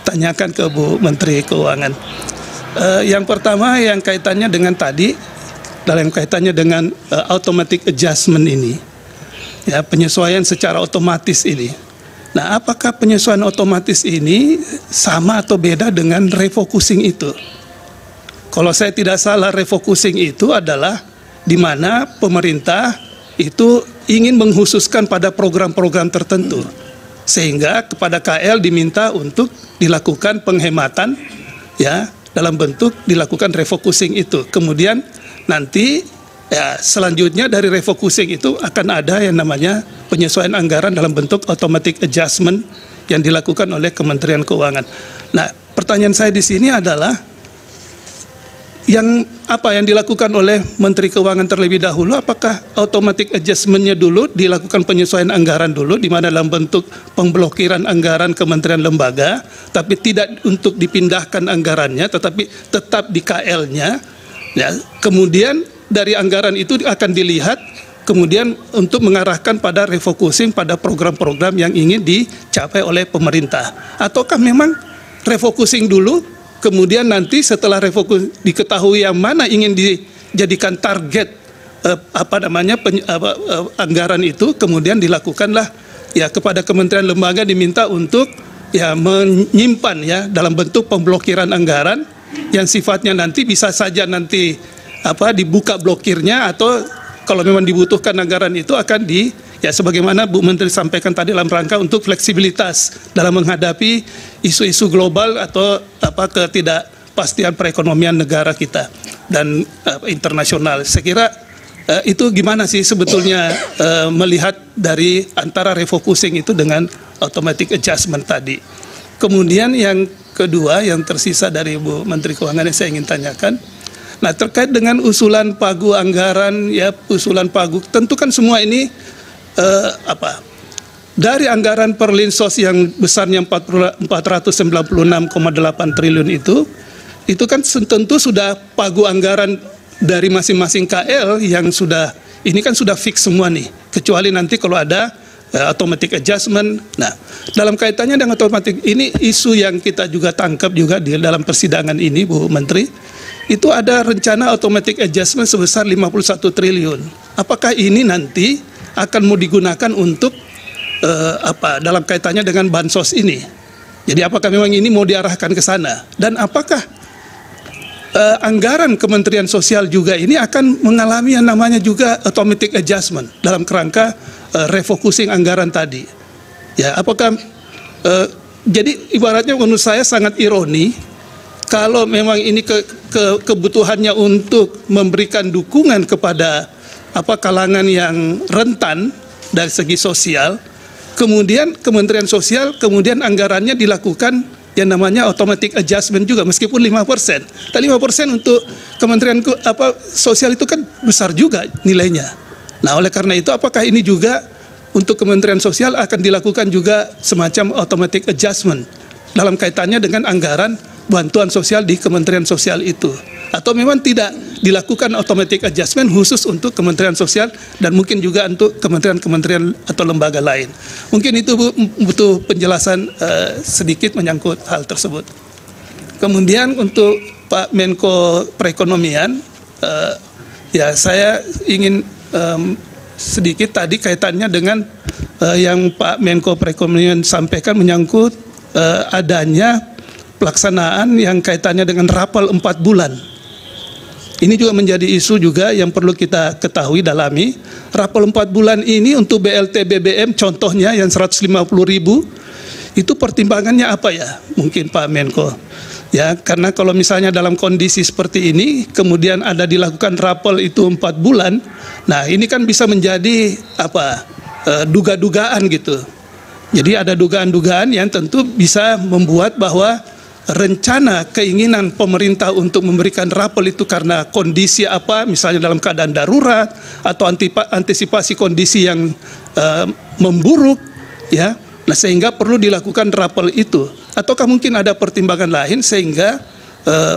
tanyakan ke Bu Menteri Keuangan. Yang pertama yang kaitannya dengan tadi, dalam kaitannya dengan automatic adjustment ini, ya penyesuaian secara otomatis ini. Nah, apakah penyesuaian otomatis ini sama atau beda dengan refocusing itu? Kalau saya tidak salah, refocusing itu adalah di mana pemerintah itu ingin mengkhususkan pada program-program tertentu, sehingga kepada KL diminta untuk dilakukan penghematan, ya, dalam bentuk dilakukan refocusing itu. Kemudian nanti ya selanjutnya dari refocusing itu akan ada yang namanya penyesuaian anggaran dalam bentuk automatic adjustment yang dilakukan oleh Kementerian Keuangan. Nah, pertanyaan saya di sini adalah yang dilakukan oleh Menteri Keuangan terlebih dahulu, apakah automatic adjustment-nya dulu dilakukan penyesuaian anggaran dulu, di mana dalam bentuk pemblokiran anggaran kementerian lembaga, tapi tidak untuk dipindahkan anggarannya, tetapi tetap di KL-nya. Ya, kemudian dari anggaran itu akan dilihat, kemudian untuk mengarahkan pada refocusing pada program-program yang ingin dicapai oleh pemerintah. Ataukah memang refocusing dulu, kemudian nanti setelah refokus diketahui yang mana ingin dijadikan target anggaran itu, kemudian dilakukanlah ya kepada kementerian lembaga diminta untuk ya menyimpan ya dalam bentuk pemblokiran anggaran yang sifatnya nanti bisa saja nanti dibuka blokirnya, atau kalau memang dibutuhkan anggaran itu akan ya sebagaimana Bu Menteri sampaikan tadi dalam rangka untuk fleksibilitas dalam menghadapi isu-isu global atau ketidakpastian perekonomian negara kita dan internasional. Saya kira itu gimana sih sebetulnya melihat dari antara refocusing itu dengan automatic adjustment tadi. Kemudian yang kedua yang tersisa dari Bu Menteri Keuangan yang saya ingin tanyakan, Nah, terkait dengan usulan pagu anggaran, ya usulan pagu, tentu kan semua ini dari anggaran Perlinsos yang besarnya 496,8 triliun itu kan tentu sudah pagu anggaran dari masing-masing KL yang sudah, ini kan sudah fix semua nih, kecuali nanti kalau ada automatic adjustment. Nah, dalam kaitannya dengan automatic, ini isu yang kita juga tangkap juga di dalam persidangan ini, Bu Menteri, itu ada rencana automatic adjustment sebesar 51 triliun. Apakah ini nanti akan mau digunakan untuk dalam kaitannya dengan bansos ini? Jadi apakah memang ini mau diarahkan ke sana? Dan apakah anggaran Kementerian Sosial juga ini akan mengalami yang namanya juga automatic adjustment dalam kerangka refocusing anggaran tadi? Ya, apakah jadi ibaratnya menurut saya sangat ironi kalau memang ini kebutuhannya untuk memberikan dukungan kepada kalangan yang rentan dari segi sosial, kemudian Kementerian Sosial kemudian anggarannya dilakukan yang namanya automatic adjustment juga meskipun 5%. Dan 5% untuk Kementerian Sosial itu kan besar juga nilainya. Nah, oleh karena itu apakah ini juga untuk Kementerian Sosial akan dilakukan juga semacam automatic adjustment dalam kaitannya dengan anggaran bantuan sosial di Kementerian Sosial itu? Atau memang tidak dilakukan automatic adjustment khusus untuk Kementerian Sosial dan mungkin juga untuk kementerian-kementerian atau lembaga lain? Mungkin itu butuh penjelasan sedikit menyangkut hal tersebut. Kemudian untuk Pak Menko Perekonomian, ya saya ingin sedikit tadi kaitannya dengan yang Pak Menko Perekonomian sampaikan menyangkut adanya pelaksanaan yang kaitannya dengan rapel 4 bulan. Ini juga menjadi isu juga yang perlu kita ketahui, dalami. Rapel 4 bulan ini untuk BLT BBM contohnya yang 150.000, itu pertimbangannya apa ya? Mungkin Pak Menko. Ya, karena kalau misalnya dalam kondisi seperti ini kemudian ada dilakukan rapel itu 4 bulan, nah ini kan bisa menjadi duga-dugaan gitu. Jadi ada dugaan-dugaan yang tentu bisa membuat bahwa rencana keinginan pemerintah untuk memberikan rapel itu karena kondisi misalnya dalam keadaan darurat atau antisipasi kondisi yang memburuk, ya. Nah, sehingga perlu dilakukan rapel itu. Ataukah mungkin ada pertimbangan lain sehingga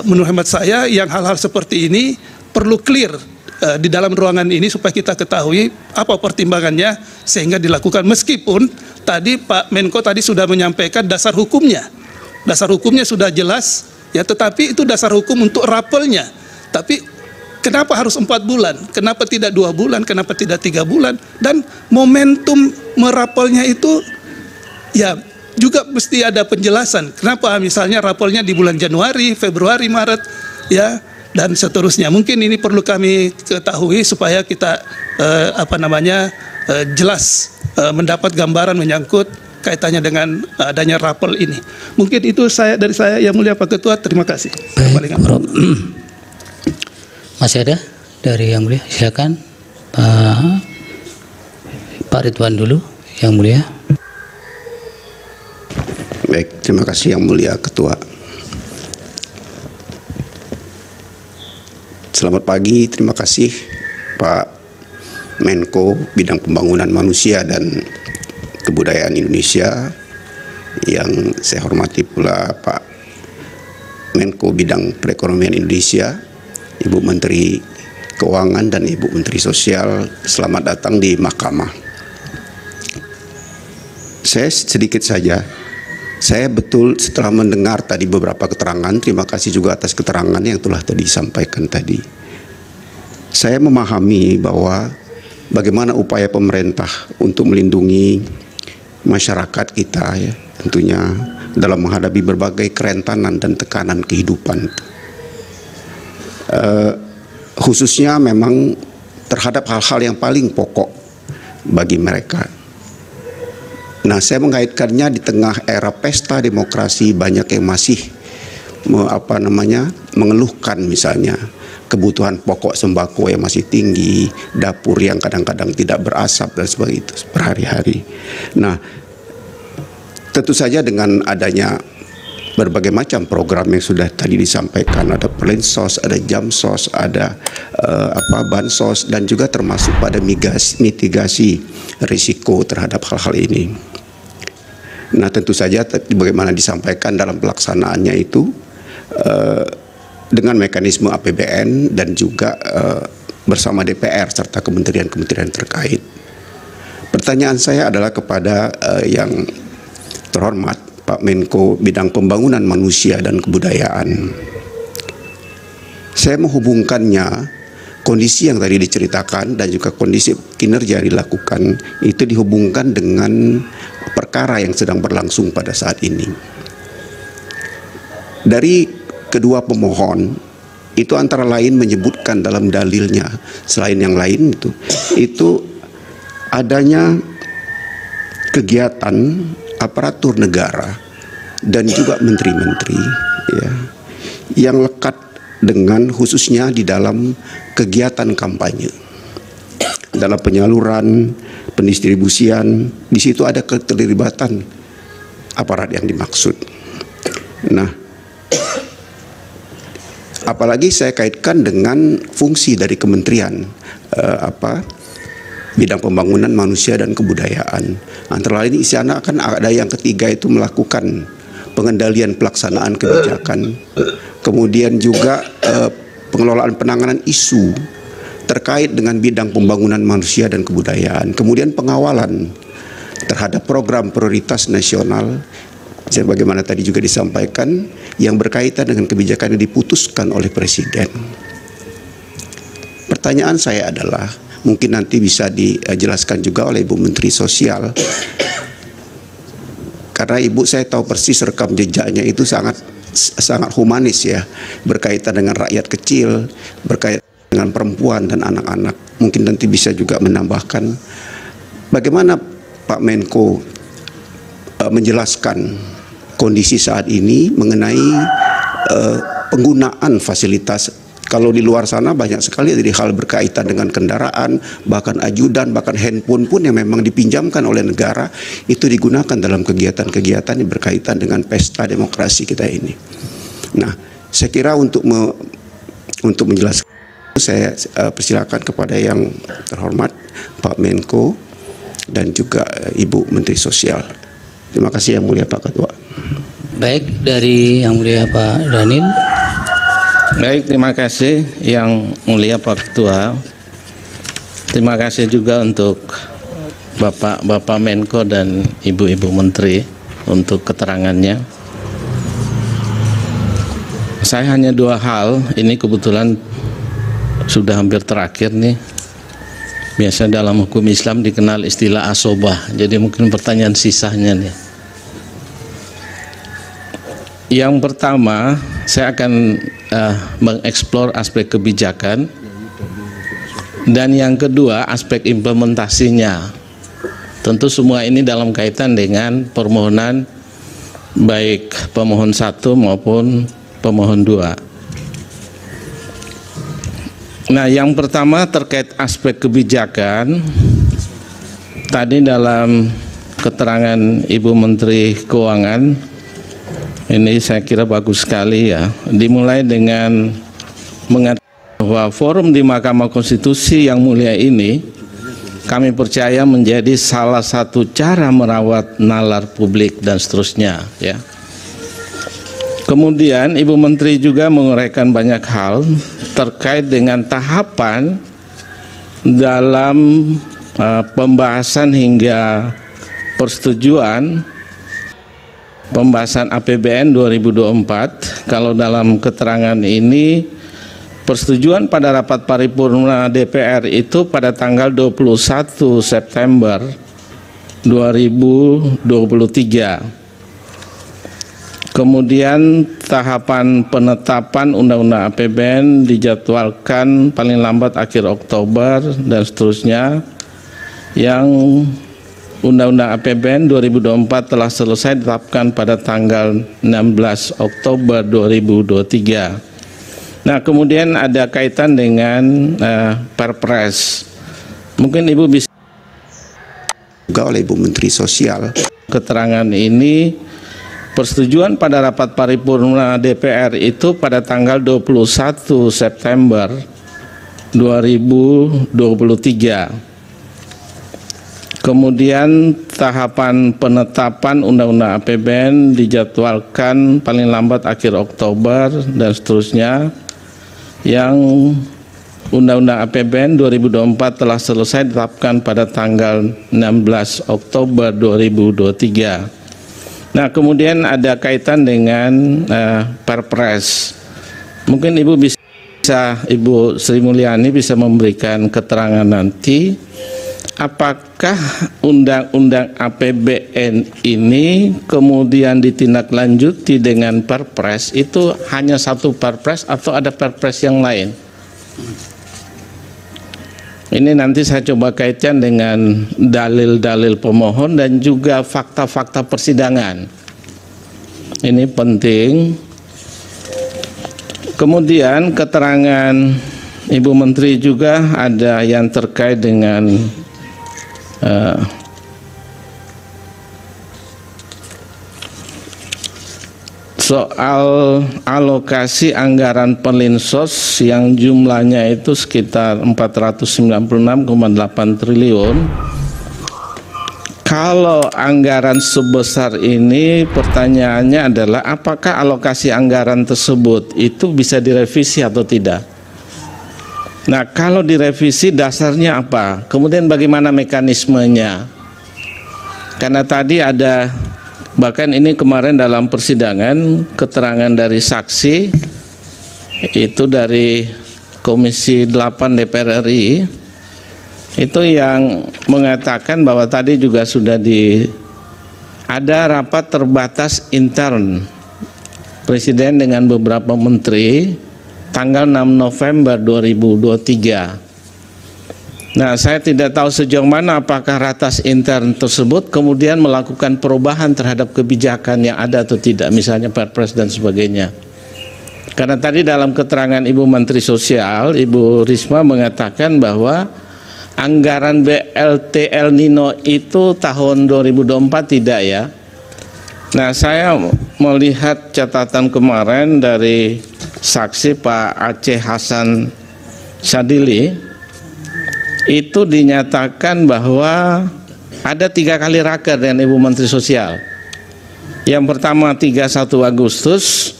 menurut hemat saya yang hal-hal seperti ini perlu clear di dalam ruangan ini supaya kita ketahui apa pertimbangannya sehingga dilakukan, meskipun tadi Pak Menko tadi sudah menyampaikan dasar hukumnya. Dasar hukumnya sudah jelas, ya, tetapi itu dasar hukum untuk rapelnya. Tapi kenapa harus 4 bulan? Kenapa tidak 2 bulan? Kenapa tidak 3 bulan? Dan momentum merapelnya itu, ya, juga mesti ada penjelasan. Kenapa misalnya rapelnya di bulan Januari, Februari, Maret, ya, dan seterusnya. Mungkin ini perlu kami ketahui supaya kita jelas mendapat gambaran menyangkut kaitannya dengan adanya rapel ini. Mungkin itu dari saya, Yang Mulia Pak Ketua. Terima kasih. Baik, masih ada dari Yang Mulia? Silakan Pak Ridwan dulu, Yang Mulia. Baik, terima kasih Yang Mulia Ketua. Selamat pagi, terima kasih Pak Menko Bidang Pembangunan Manusia dan Kebudayaan Indonesia, yang saya hormati pula Pak Menko Bidang Perekonomian Indonesia, Ibu Menteri Keuangan dan Ibu Menteri Sosial. Selamat datang di Mahkamah. Saya sedikit saja, saya betul setelah mendengar tadi beberapa keterangan, terima kasih juga atas keterangan yang telah tadi disampaikan tadi. Saya memahami bahwa bagaimana upaya pemerintah untuk melindungi masyarakat kita, ya, tentunya dalam menghadapi berbagai kerentanan dan tekanan kehidupan, khususnya memang terhadap hal-hal yang paling pokok bagi mereka. Nah, saya mengaitkannya di tengah era pesta demokrasi, banyak yang masih mengeluhkan misalnya kebutuhan pokok sembako yang masih tinggi, dapur yang kadang-kadang tidak berasap dan sebagainya itu berhari-hari. Nah, tentu saja dengan adanya berbagai macam program yang sudah tadi disampaikan, ada Perlinsos, ada Jamsos, ada Bansos, dan juga termasuk pada mitigasi risiko terhadap hal-hal ini. Nah, tentu saja bagaimana disampaikan dalam pelaksanaannya itu dengan mekanisme APBN dan juga bersama DPR serta kementerian-kementerian terkait. Pertanyaan saya adalah kepada yang terhormat Pak Menko Bidang Pembangunan Manusia dan Kebudayaan. Saya menghubungkannya, kondisi yang tadi diceritakan dan juga kondisi kinerja yang dilakukan itu dihubungkan dengan perkara yang sedang berlangsung pada saat ini. Dari kedua pemohon itu antara lain menyebutkan dalam dalilnya, selain yang lain itu adanya kegiatan aparatur negara dan juga menteri-menteri ya, yang lekat dengan khususnya di dalam kegiatan kampanye, dalam penyaluran, pendistribusian, di situ ada keterlibatan aparat yang dimaksud. Nah, apalagi saya kaitkan dengan fungsi dari kementerian bidang pembangunan manusia dan kebudayaan. Antara lain di sana akan ada yang ketiga itu melakukan pengendalian pelaksanaan kebijakan, kemudian juga pengelolaan penanganan isu terkait dengan bidang pembangunan manusia dan kebudayaan, kemudian pengawalan terhadap program prioritas nasional, sebagaimana tadi juga disampaikan, yang berkaitan dengan kebijakan yang diputuskan oleh Presiden. Pertanyaan saya adalah, mungkin nanti bisa dijelaskan juga oleh Ibu Menteri Sosial, karena Ibu saya tahu persis rekam jejaknya itu sangat humanis ya, berkaitan dengan rakyat kecil, berkaitan dengan perempuan dan anak-anak. Mungkin nanti bisa juga menambahkan bagaimana Pak Menko menjelaskan kondisi saat ini mengenai penggunaan fasilitas. Kalau di luar sana banyak sekali dari hal berkaitan dengan kendaraan, bahkan ajudan, bahkan handphone pun yang memang dipinjamkan oleh negara itu digunakan dalam kegiatan-kegiatan yang berkaitan dengan pesta demokrasi kita ini. Nah, saya kira untuk menjelaskan, saya persilakan kepada yang terhormat Pak Menko dan juga Ibu Menteri Sosial. Terima kasih Yang Mulia Pak Ketua. Baik, dari Yang Mulia Pak Dhanil. Baik, terima kasih Yang Mulia Pak Ketua. Terima kasih juga untuk Bapak Menko dan Ibu-Ibu Menteri untuk keterangannya. Saya hanya dua hal, ini kebetulan sudah hampir terakhir nih. Biasa dalam hukum Islam dikenal istilah asobah, jadi mungkin pertanyaan sisanya nih. Yang pertama, saya akan mengeksplor aspek kebijakan, dan yang kedua aspek implementasinya. Tentu semua ini dalam kaitan dengan permohonan baik pemohon 1 maupun pemohon 2. Nah, yang pertama terkait aspek kebijakan, tadi dalam keterangan Ibu Menteri Keuangan, ini saya kira bagus sekali ya, dimulai dengan mengatakan bahwa forum di Mahkamah Konstitusi yang mulia ini kami percaya menjadi salah satu cara merawat nalar publik dan seterusnya ya. Kemudian Ibu Menteri juga menguraikan banyak hal terkait dengan tahapan dalam pembahasan hingga persetujuan pembahasan APBN 2024. Kalau dalam keterangan ini, persetujuan pada rapat paripurna DPR itu pada tanggal 21 September 2023. Kemudian tahapan penetapan Undang-Undang APBN dijadwalkan paling lambat akhir Oktober dan seterusnya. Yang Undang-Undang APBN 2024 telah selesai ditetapkan pada tanggal 16 Oktober 2023. Nah, kemudian ada kaitan dengan Perpres. Mungkin Ibu bisa juga oleh Ibu Menteri Sosial. Keterangan ini Persetujuan pada rapat paripurna DPR itu pada tanggal 21 September 2023. Kemudian tahapan penetapan Undang-Undang APBN dijadwalkan paling lambat akhir Oktober dan seterusnya. Yang Undang-Undang APBN 2024 telah selesai ditetapkan pada tanggal 16 Oktober 2023. Nah, kemudian ada kaitan dengan Perpres. Mungkin Ibu Ibu Sri Mulyani bisa memberikan keterangan nanti apakah Undang-Undang APBN ini kemudian ditindaklanjuti dengan Perpres, itu hanya satu Perpres atau ada Perpres yang lain? Ini nanti saya coba kaitkan dengan dalil-dalil pemohon dan juga fakta-fakta persidangan. Ini penting. Kemudian keterangan Ibu Menteri juga ada yang terkait dengan soal alokasi anggaran Perlinsos yang jumlahnya itu sekitar 496,8 triliun. Kalau anggaran sebesar ini, pertanyaannya adalah apakah alokasi anggaran tersebut itu bisa direvisi atau tidak? Nah, kalau direvisi dasarnya apa? Kemudian bagaimana mekanismenya? Karena tadi ada, bahkan ini kemarin dalam persidangan, keterangan dari saksi itu dari Komisi 8 DPR RI itu yang mengatakan bahwa tadi juga sudah ada rapat terbatas intern Presiden dengan beberapa menteri tanggal 6 November 2023. Nah, saya tidak tahu sejauh mana apakah ratas intern tersebut kemudian melakukan perubahan terhadap kebijakan yang ada atau tidak, misalnya Perpres dan sebagainya. Karena tadi dalam keterangan Ibu Menteri Sosial, Ibu Risma mengatakan bahwa anggaran BLT El Nino itu tahun 2024 tidak ya. Nah, saya melihat catatan kemarin dari saksi Pak Aceh Hasan Sadili, itu dinyatakan bahwa ada 3 kali raker dengan Ibu Menteri Sosial. Yang pertama 31 Agustus,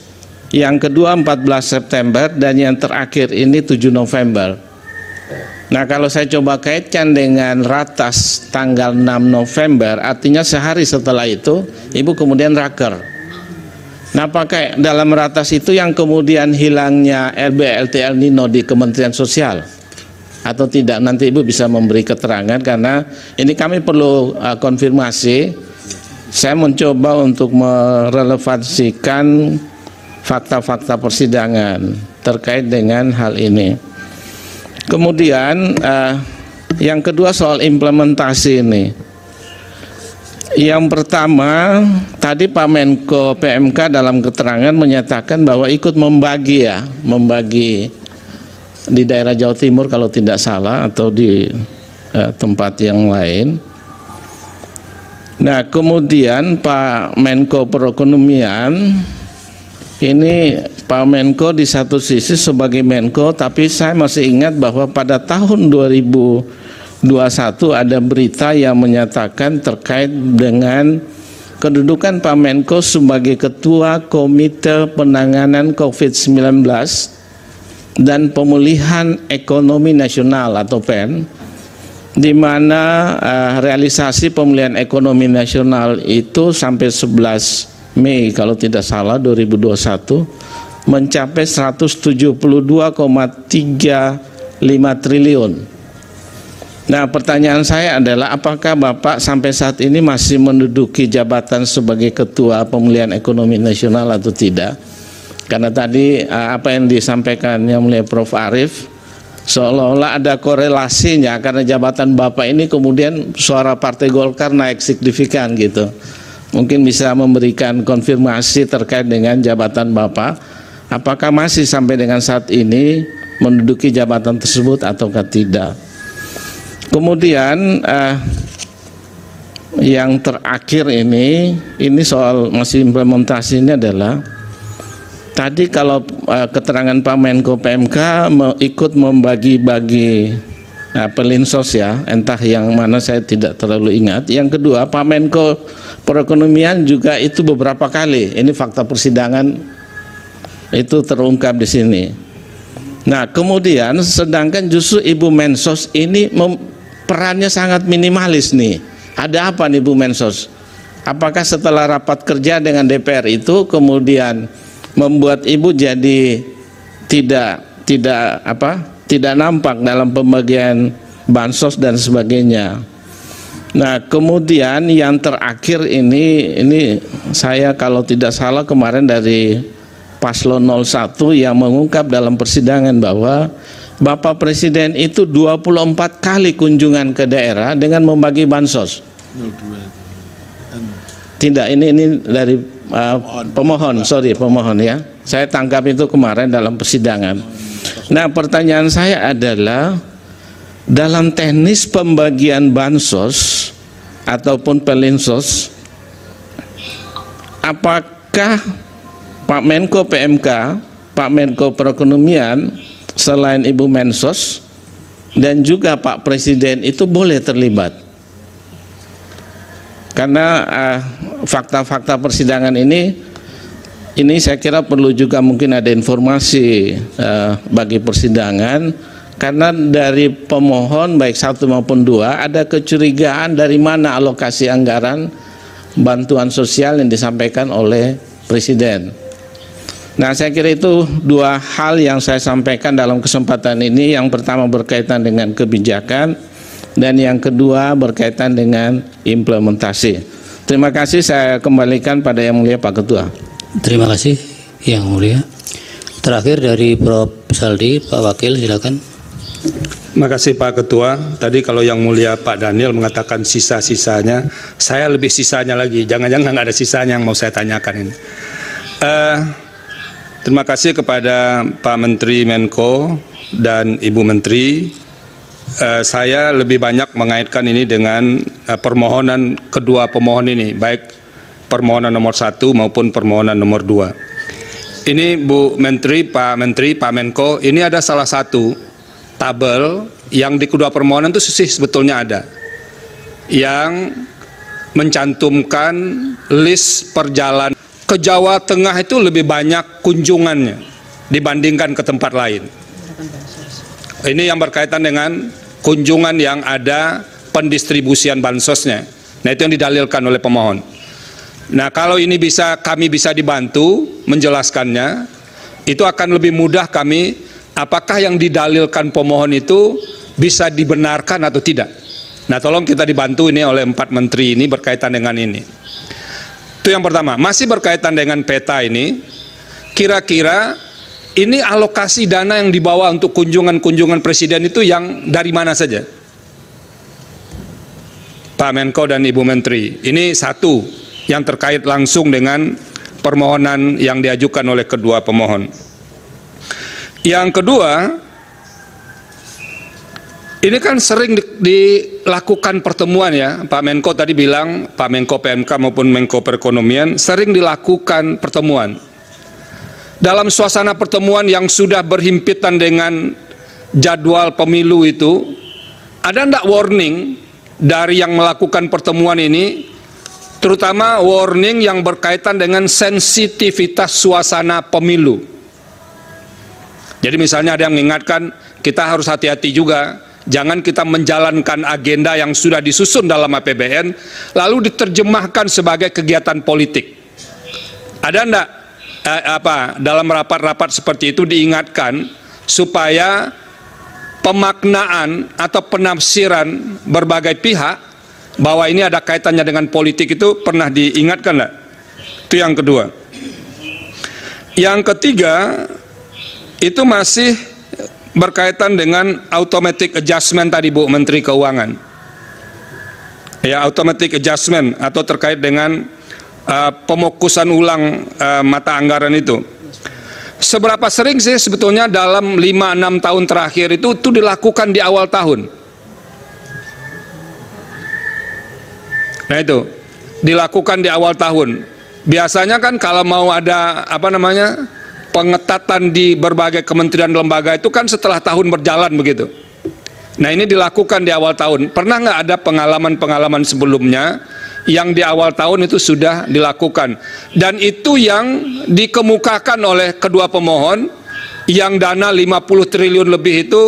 yang kedua 14 September, dan yang terakhir ini 7 November. Nah, kalau saya coba kaitkan dengan ratas tanggal 6 November, artinya sehari setelah itu Ibu kemudian raker. Nah, apakah dalam ratas itu yang kemudian hilangnya BLT El Nino di Kementerian Sosial atau tidak? Nanti Ibu bisa memberi keterangan karena ini kami perlu konfirmasi. Saya mencoba untuk merelevansikan fakta-fakta persidangan terkait dengan hal ini. Kemudian yang kedua soal implementasi ini. Yang pertama, tadi Pak Menko PMK dalam keterangan menyatakan bahwa ikut membagi di daerah Jawa Timur kalau tidak salah, atau di tempat yang lain. Nah, kemudian Pak Menko Perekonomian, ini Pak Menko di satu sisi sebagai Menko, tapi saya masih ingat bahwa pada tahun 2021 ada berita yang menyatakan terkait dengan kedudukan Pak Menko sebagai Ketua Komite Penanganan COVID-19 dan Pemulihan Ekonomi Nasional atau PEN, di mana realisasi pemulihan ekonomi nasional itu sampai 11 Mei kalau tidak salah 2021 mencapai 172,35 triliun. Nah, pertanyaan saya adalah apakah Bapak sampai saat ini masih menduduki jabatan sebagai Ketua Pemulihan Ekonomi Nasional atau tidak? Karena tadi apa yang disampaikan Yang Mulia Prof. Arief seolah-olah ada korelasinya karena jabatan Bapak ini kemudian suara Partai Golkar naik signifikan gitu. Mungkin bisa memberikan konfirmasi terkait dengan jabatan Bapak, apakah masih sampai dengan saat ini menduduki jabatan tersebut ataukah tidak. Kemudian yang terakhir ini soal masih implementasi ini adalah tadi kalau keterangan Pak Menko PMK ikut membagi-bagi pelinsos ya, entah yang mana saya tidak terlalu ingat. Yang kedua, Pak Menko Perekonomian juga itu beberapa kali, ini fakta persidangan itu terungkap di sini. Nah, kemudian sedangkan justru Ibu Mensos ini perannya sangat minimalis nih. Ada apa nih Bu Mensos? Apakah setelah rapat kerja dengan DPR itu kemudian membuat Ibu jadi tidak nampak dalam pembagian bansos dan sebagainya. Nah, kemudian yang terakhir ini saya kalau tidak salah kemarin dari Paslon 01 yang mengungkap dalam persidangan bahwa Bapak Presiden itu 24 kali kunjungan ke daerah dengan membagi bansos. Tidak, ini dari pemohon ya. Saya tangkap itu kemarin dalam persidangan. Nah, pertanyaan saya adalah dalam teknis pembagian bansos ataupun pelinsos, apakah Pak Menko PMK, Pak Menko Perekonomian selain Ibu Mensos dan juga Pak Presiden itu boleh terlibat? Karena fakta-fakta persidangan ini saya kira perlu juga mungkin ada informasi bagi persidangan, karena dari pemohon baik 1 maupun 2 ada kecurigaan dari mana alokasi anggaran bantuan sosial yang disampaikan oleh Presiden. Nah, saya kira itu 2 hal yang saya sampaikan dalam kesempatan ini. Yang pertama berkaitan dengan kebijakan dan yang kedua berkaitan dengan implementasi. Terima kasih, saya kembalikan pada Yang Mulia Pak Ketua. Terima kasih Yang Mulia. Terakhir dari Prof. Saldi, Pak Wakil silakan. Terima kasih Pak Ketua. Tadi kalau Yang Mulia Pak Daniel mengatakan sisa-sisanya, saya lebih sisanya lagi. Jangan-jangan nggak ada sisanya yang mau saya tanyakan ini. Terima kasih kepada Pak Menteri Menko dan Ibu Menteri. Saya lebih banyak mengaitkan ini dengan permohonan kedua pemohon ini, baik permohonan nomor 1 maupun permohonan nomor 2. Ini Bu Menteri, Pak Menko, ini ada salah satu tabel yang di kedua permohonan itu sebetulnya ada yang mencantumkan list perjalanan ke Jawa Tengah itu lebih banyak kunjungannya dibandingkan ke tempat lain. Ini yang berkaitan dengan kunjungan yang ada pendistribusian bansosnya. Nah, itu yang didalilkan oleh pemohon. Nah, kalau ini kami bisa dibantu menjelaskannya, itu akan lebih mudah kami apakah yang didalilkan pemohon itu bisa dibenarkan atau tidak. Nah, tolong kita dibantu ini oleh 4 menteri ini berkaitan dengan ini. Itu yang pertama. Masih berkaitan dengan peta ini, kira-kira ini alokasi dana yang dibawa untuk kunjungan-kunjungan presiden itu yang dari mana saja? Pak Menko dan Ibu Menteri, ini satu yang terkait langsung dengan permohonan yang diajukan oleh kedua pemohon. Yang kedua, ini kan sering dilakukan pertemuan ya, Pak Menko tadi bilang, Pak Menko PMK maupun Menko Perekonomian sering dilakukan pertemuan. Dalam suasana pertemuan yang sudah berhimpitan dengan jadwal pemilu itu, ada enggak warning dari yang melakukan pertemuan ini, terutama warning yang berkaitan dengan sensitivitas suasana pemilu. Jadi misalnya ada yang mengingatkan, kita harus hati-hati juga, jangan kita menjalankan agenda yang sudah disusun dalam APBN, lalu diterjemahkan sebagai kegiatan politik. Ada enggak dalam rapat-rapat seperti itu diingatkan supaya pemaknaan atau penafsiran berbagai pihak bahwa ini ada kaitannya dengan politik itu pernah diingatkan enggak? Itu yang kedua. Yang ketiga itu masih berkaitan dengan automatic adjustment tadi Bu Menteri Keuangan. Ya, automatic adjustment atau terkait dengan pemokusan ulang mata anggaran itu. Seberapa sering sih sebetulnya dalam 5-6 tahun terakhir itu dilakukan di awal tahun? Nah itu dilakukan di awal tahun. Biasanya kan kalau mau ada pengetatan di berbagai kementerian lembaga itu kan setelah tahun berjalan begitu. Nah ini dilakukan di awal tahun. Pernah nggak ada pengalaman-pengalaman sebelumnya yang di awal tahun itu sudah dilakukan? Dan itu yang dikemukakan oleh kedua pemohon, yang dana 50 triliun lebih itu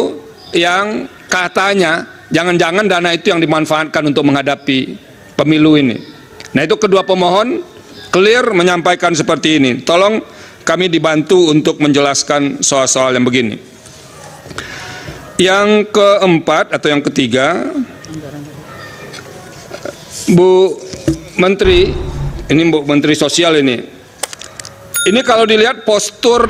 yang katanya jangan-jangan dana itu yang dimanfaatkan untuk menghadapi pemilu ini. Nah itu kedua pemohon clear menyampaikan seperti ini. Tolong kami dibantu untuk menjelaskan soal-soal yang begini. Yang keempat atau yang ketiga, Bu Menteri, ini Bu Menteri Sosial ini kalau dilihat postur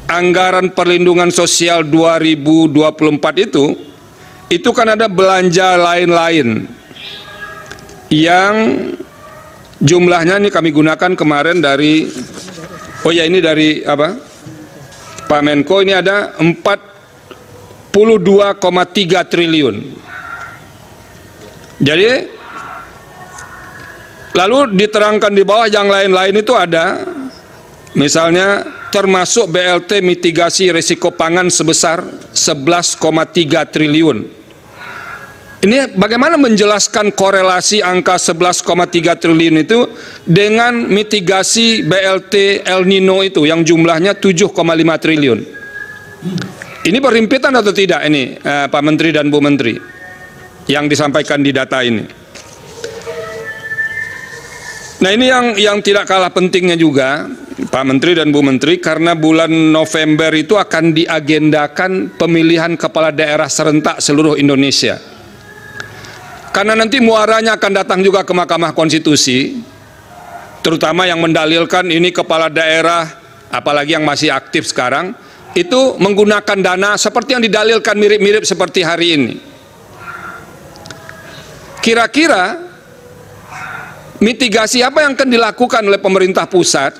anggaran perlindungan sosial 2024 itu kan ada belanja lain-lain yang jumlahnya ini kami gunakan kemarin dari, ini dari Pak Menko, ini ada 42,3 triliun. Jadi lalu diterangkan di bawah yang lain-lain itu ada, misalnya termasuk BLT mitigasi risiko pangan sebesar 11,3 triliun. Ini bagaimana menjelaskan korelasi angka 11,3 triliun itu dengan mitigasi BLT El Nino itu yang jumlahnya 7,5 triliun. Ini berhimpitan atau tidak ini Pak Menteri dan Bu Menteri yang disampaikan di data ini? Nah ini yang tidak kalah pentingnya juga Pak Menteri dan Bu Menteri, karena bulan November itu akan diagendakan pemilihan kepala daerah serentak seluruh Indonesia. Karena nanti muaranya akan datang juga ke Mahkamah Konstitusi, terutama yang mendalilkan ini kepala daerah, apalagi yang masih aktif sekarang, itu menggunakan dana seperti yang didalilkan mirip-mirip seperti hari ini. Kira-kira mitigasi apa yang akan dilakukan oleh pemerintah pusat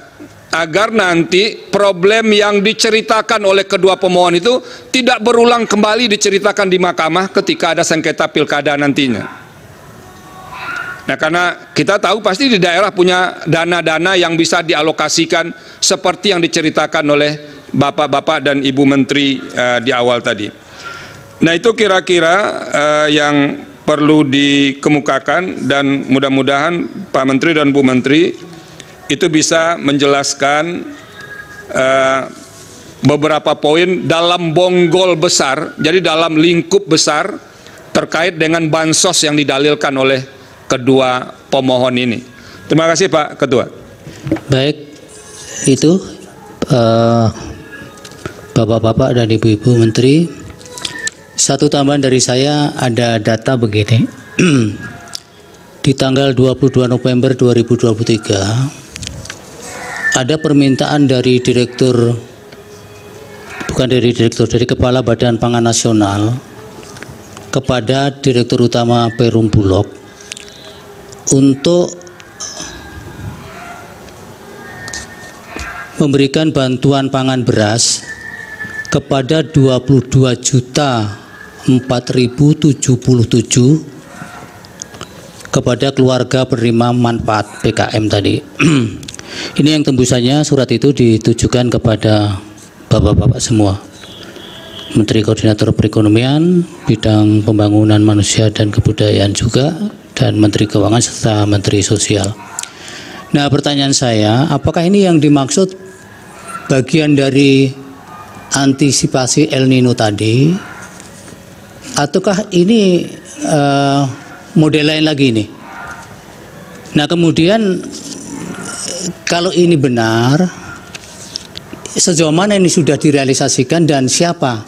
agar nanti problem yang diceritakan oleh kedua pemohon itu tidak berulang kembali diceritakan di mahkamah ketika ada sengketa pilkada nantinya? Nah, karena kita tahu pasti di daerah punya dana-dana yang bisa dialokasikan seperti yang diceritakan oleh Bapak-Bapak dan Ibu Menteri di awal tadi. Nah, itu kira-kira yang perlu dikemukakan, dan mudah-mudahan Pak Menteri dan Bu Menteri itu bisa menjelaskan beberapa poin dalam bonggol besar, jadi dalam lingkup besar terkait dengan bansos yang didalilkan oleh kedua pemohon ini. Terima kasih Pak Ketua. Baik, itu Bapak-bapak dan Ibu-ibu Menteri. Satu tambahan dari saya, ada data begini. Di tanggal 22 November 2023 ada permintaan dari dari Kepala Badan Pangan Nasional kepada Direktur Utama Perum Bulog untuk memberikan bantuan pangan beras kepada 22.047 kepada keluarga penerima manfaat PKM tadi. Ini yang tembusannya, surat itu ditujukan kepada Bapak-bapak semua, Menteri Koordinator Perekonomian, Bidang Pembangunan Manusia dan Kebudayaan juga, dan Menteri Keuangan serta Menteri Sosial. Nah, pertanyaan saya, apakah ini yang dimaksud bagian dari antisipasi El Nino tadi, ataukah ini model lain lagi ini? Nah, kemudian kalau ini benar, sejauh mana ini sudah direalisasikan dan siapa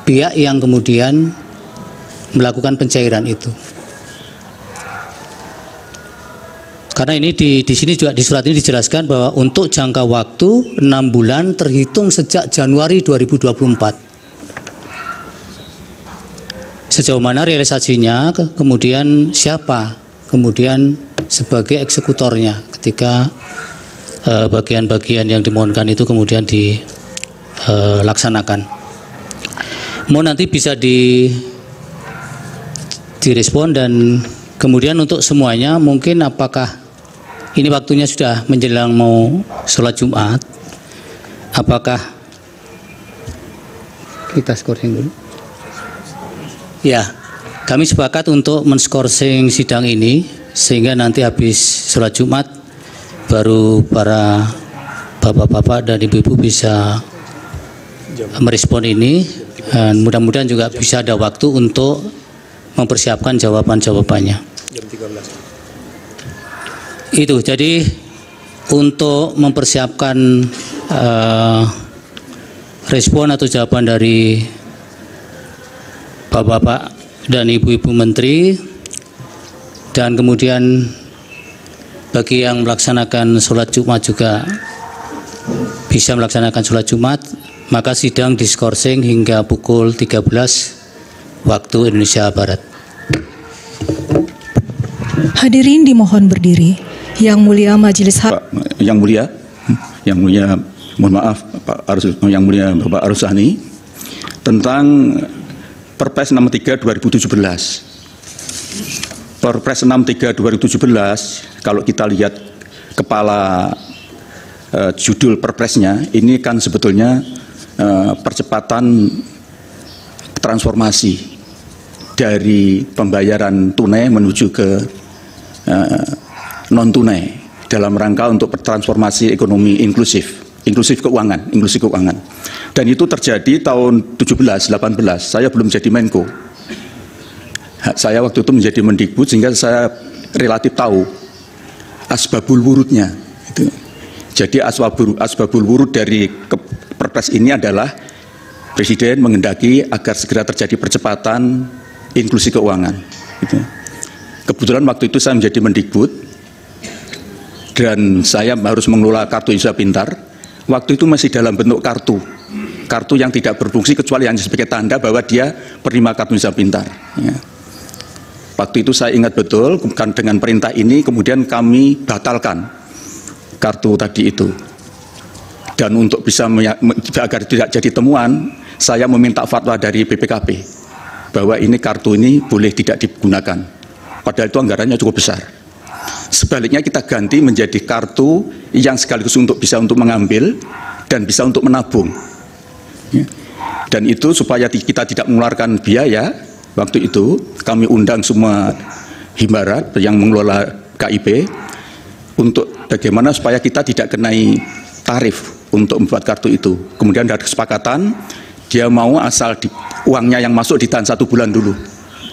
pihak yang kemudian melakukan pencairan itu? Karena ini di sini juga di surat ini dijelaskan bahwa untuk jangka waktu 6 bulan terhitung sejak Januari 2024. Sejauh mana realisasinya, kemudian siapa kemudian sebagai eksekutornya ketika bagian-bagian yang dimohonkan itu kemudian dilaksanakan. Mau nanti bisa direspon dan Kemudian untuk semuanya mungkin apakah ini waktunya sudah menjelang mau sholat Jumat, apakah kita skorsing dulu? Ya, kami sepakat untuk men-skorsing sidang ini sehingga nanti habis sholat Jumat baru para bapak-bapak dan ibu-ibu bisa merespon ini, dan mudah-mudahan juga bisa ada waktu untuk mempersiapkan jawaban-jawabannya. Itu jadi untuk mempersiapkan respon atau jawaban dari bapak-bapak dan ibu-ibu menteri, dan kemudian bagi yang melaksanakan sholat Jumat juga bisa melaksanakan sholat Jumat, maka sidang diskorsing hingga pukul 13 waktu Indonesia Barat. Hadirin dimohon berdiri. Yang mulia Majelis Yang mulia, mohon maaf Pak Yang mulia Bapak Arusani, tentang Perpres 63 2017. Perpres 63 2017, kalau kita lihat kepala judul perpresnya, ini kan sebetulnya percepatan transformasi dari pembayaran tunai menuju ke non tunai dalam rangka untuk bertransformasi ekonomi inklusif keuangan. Dan itu terjadi tahun 17-18. Saya belum jadi Menko. Saya waktu itu menjadi Mendikbud, sehingga saya relatif tahu asbabul wurudnya. Jadi asbabul wurud dari Perpres ini adalah Presiden menghendaki agar segera terjadi percepatan inklusi keuangan. Kebetulan waktu itu saya menjadi Mendikbud dan saya harus mengelola kartu Indonesia Pintar. Waktu itu masih dalam bentuk kartu yang tidak berfungsi kecuali hanya sebagai tanda bahwa dia penerima kartu Indonesia Pintar. Ya. Waktu itu saya ingat betul, dengan perintah ini kemudian kami batalkan kartu tadi itu. Dan untuk bisa agar tidak jadi temuan, saya meminta fatwa dari BPKP bahwa ini kartu ini boleh tidak digunakan. Padahal itu anggarannya cukup besar. Sebaliknya kita ganti menjadi kartu yang sekaligus bisa untuk mengambil dan bisa untuk menabung. Ya. Dan itu supaya kita tidak mengeluarkan biaya, waktu itu kami undang semua himbarat yang mengelola KIP untuk bagaimana supaya kita tidak kenai tarif untuk membuat kartu itu. Kemudian ada kesepakatan, dia mau asal uangnya yang masuk ditahan 1 bulan dulu.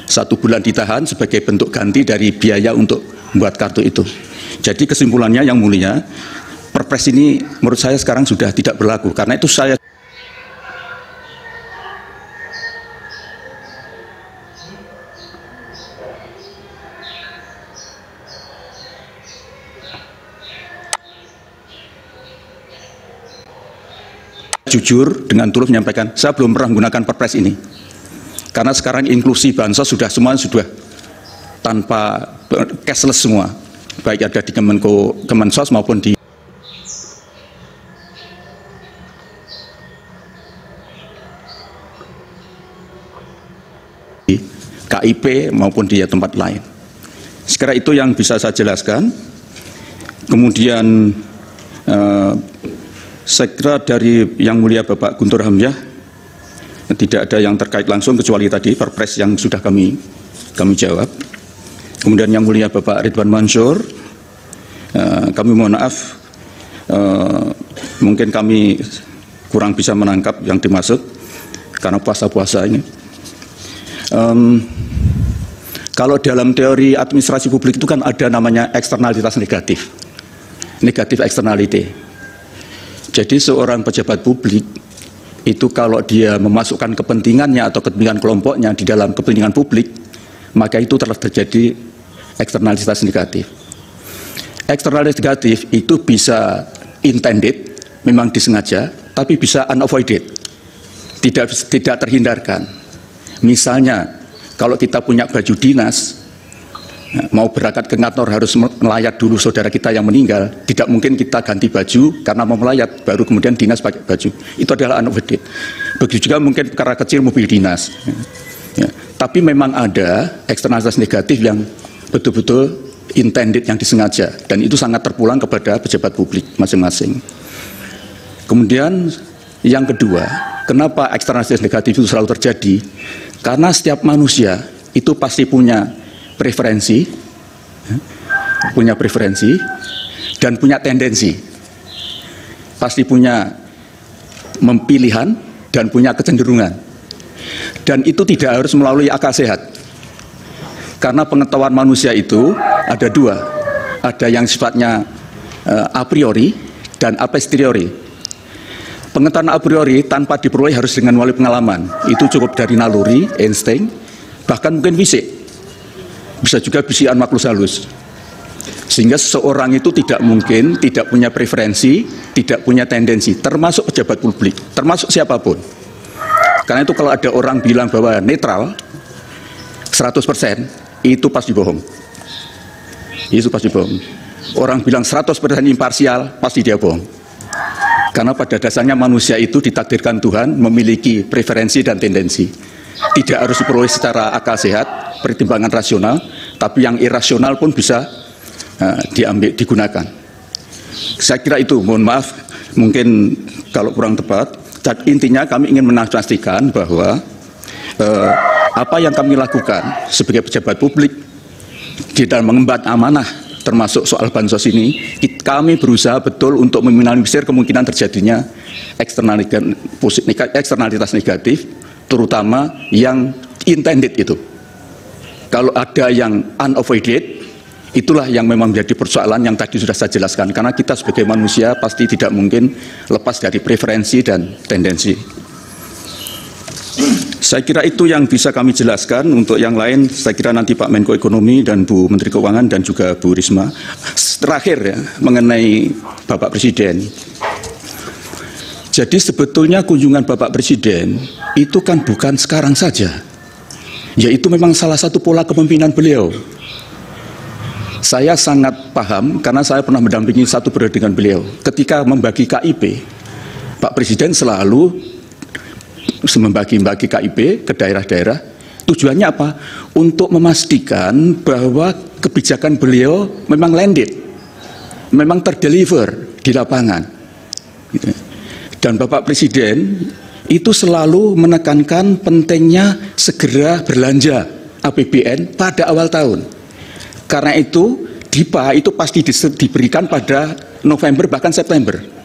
1 bulan ditahan sebagai bentuk ganti dari biaya untuk membuat kartu itu. Jadi kesimpulannya yang mulia, Perpres ini menurut saya sekarang sudah tidak berlaku. Karena itu saya jujur dengan tulus menyampaikan, saya belum pernah menggunakan Perpres ini. Karena sekarang inklusi bansos sudah tanpa cashless semua, baik ada di Kemensos maupun di KIP maupun di tempat lain. Sekira itu yang bisa saya jelaskan. Kemudian saya kira dari Yang Mulia Bapak Guntur Hamzah tidak ada yang terkait langsung kecuali tadi Perpres yang sudah kami jawab. Kemudian Yang Mulia Bapak Ridwan Mansur, kami mohon maaf, mungkin kami kurang bisa menangkap yang dimaksud karena puasa-puasa ini. Kalau dalam teori administrasi publik itu kan ada namanya eksternalitas negatif externality. Jadi seorang pejabat publik itu kalau dia memasukkan kepentingannya atau kepentingan kelompoknya di dalam kepentingan publik, maka itu telah terjadi eksternalitas negatif. Eksternalitas negatif itu bisa intended, memang disengaja, tapi bisa unavoided, tidak terhindarkan. Misalnya, kalau kita punya baju dinas, mau berangkat ke kantor harus melayat dulu saudara kita yang meninggal, tidak mungkin kita ganti baju karena mau melayat, baru kemudian dinas pakai baju. Itu adalah unavoided. Begitu juga mungkin perkara kecil mobil dinas. Ya. Tapi memang ada eksternalitas negatif yang betul-betul intended yang disengaja, dan itu sangat terpulang kepada pejabat publik masing-masing. Kemudian yang kedua, kenapa eksternalitas negatif itu selalu terjadi? Karena setiap manusia itu pasti punya preferensi dan punya tendensi, pasti punya pilihan dan punya kecenderungan, dan itu tidak harus melalui akal sehat, karena pengetahuan manusia itu ada dua, ada yang sifatnya a priori dan a posteriori. Pengetahuan a priori tanpa diperoleh harus dengan melalui pengalaman, itu cukup dari naluri, insting, bahkan mungkin fisik, bisa juga bisikan maklus halus. Sehingga seseorang itu tidak mungkin tidak punya preferensi, tidak punya tendensi, termasuk pejabat publik, termasuk siapapun. Karena itu kalau ada orang bilang bahwa netral 100%, itu pasti bohong. Itu pasti bohong. Orang bilang 100% imparsial, pasti dia bohong. Karena pada dasarnya manusia itu ditakdirkan Tuhan memiliki preferensi dan tendensi. Tidak harus diperoleh secara akal sehat, pertimbangan rasional, tapi yang irasional pun bisa digunakan. Saya kira itu, mohon maaf, mungkin kalau kurang tepat. Intinya kami ingin memastikan bahwa apa yang kami lakukan sebagai pejabat publik di dalam mengemban amanah, termasuk soal bansos ini, kami berusaha betul untuk meminimalisir kemungkinan terjadinya eksternalitas negatif, terutama yang intended itu. Kalau ada yang unavoided, itulah yang memang menjadi persoalan yang tadi sudah saya jelaskan, karena kita sebagai manusia pasti tidak mungkin lepas dari preferensi dan tendensi. Saya kira itu yang bisa kami jelaskan. Untuk yang lain, saya kira nanti Pak Menko Ekonomi dan Bu Menteri Keuangan dan juga Bu Risma. Terakhir ya, mengenai Bapak Presiden. Jadi sebetulnya kunjungan Bapak Presiden itu kan bukan sekarang saja. Yaitu memang salah satu pola kepemimpinan beliau. Saya sangat paham karena saya pernah mendampingi satu periode dengan beliau. Ketika membagi KIP, Pak Presiden selalu membagi KIP ke daerah-daerah. Tujuannya apa? Untuk memastikan bahwa kebijakan beliau memang landed, memang terdeliver di lapangan. Dan Bapak Presiden itu selalu menekankan pentingnya segera belanja APBN pada awal tahun. Karena itu DIPA itu pasti diberikan pada November bahkan September.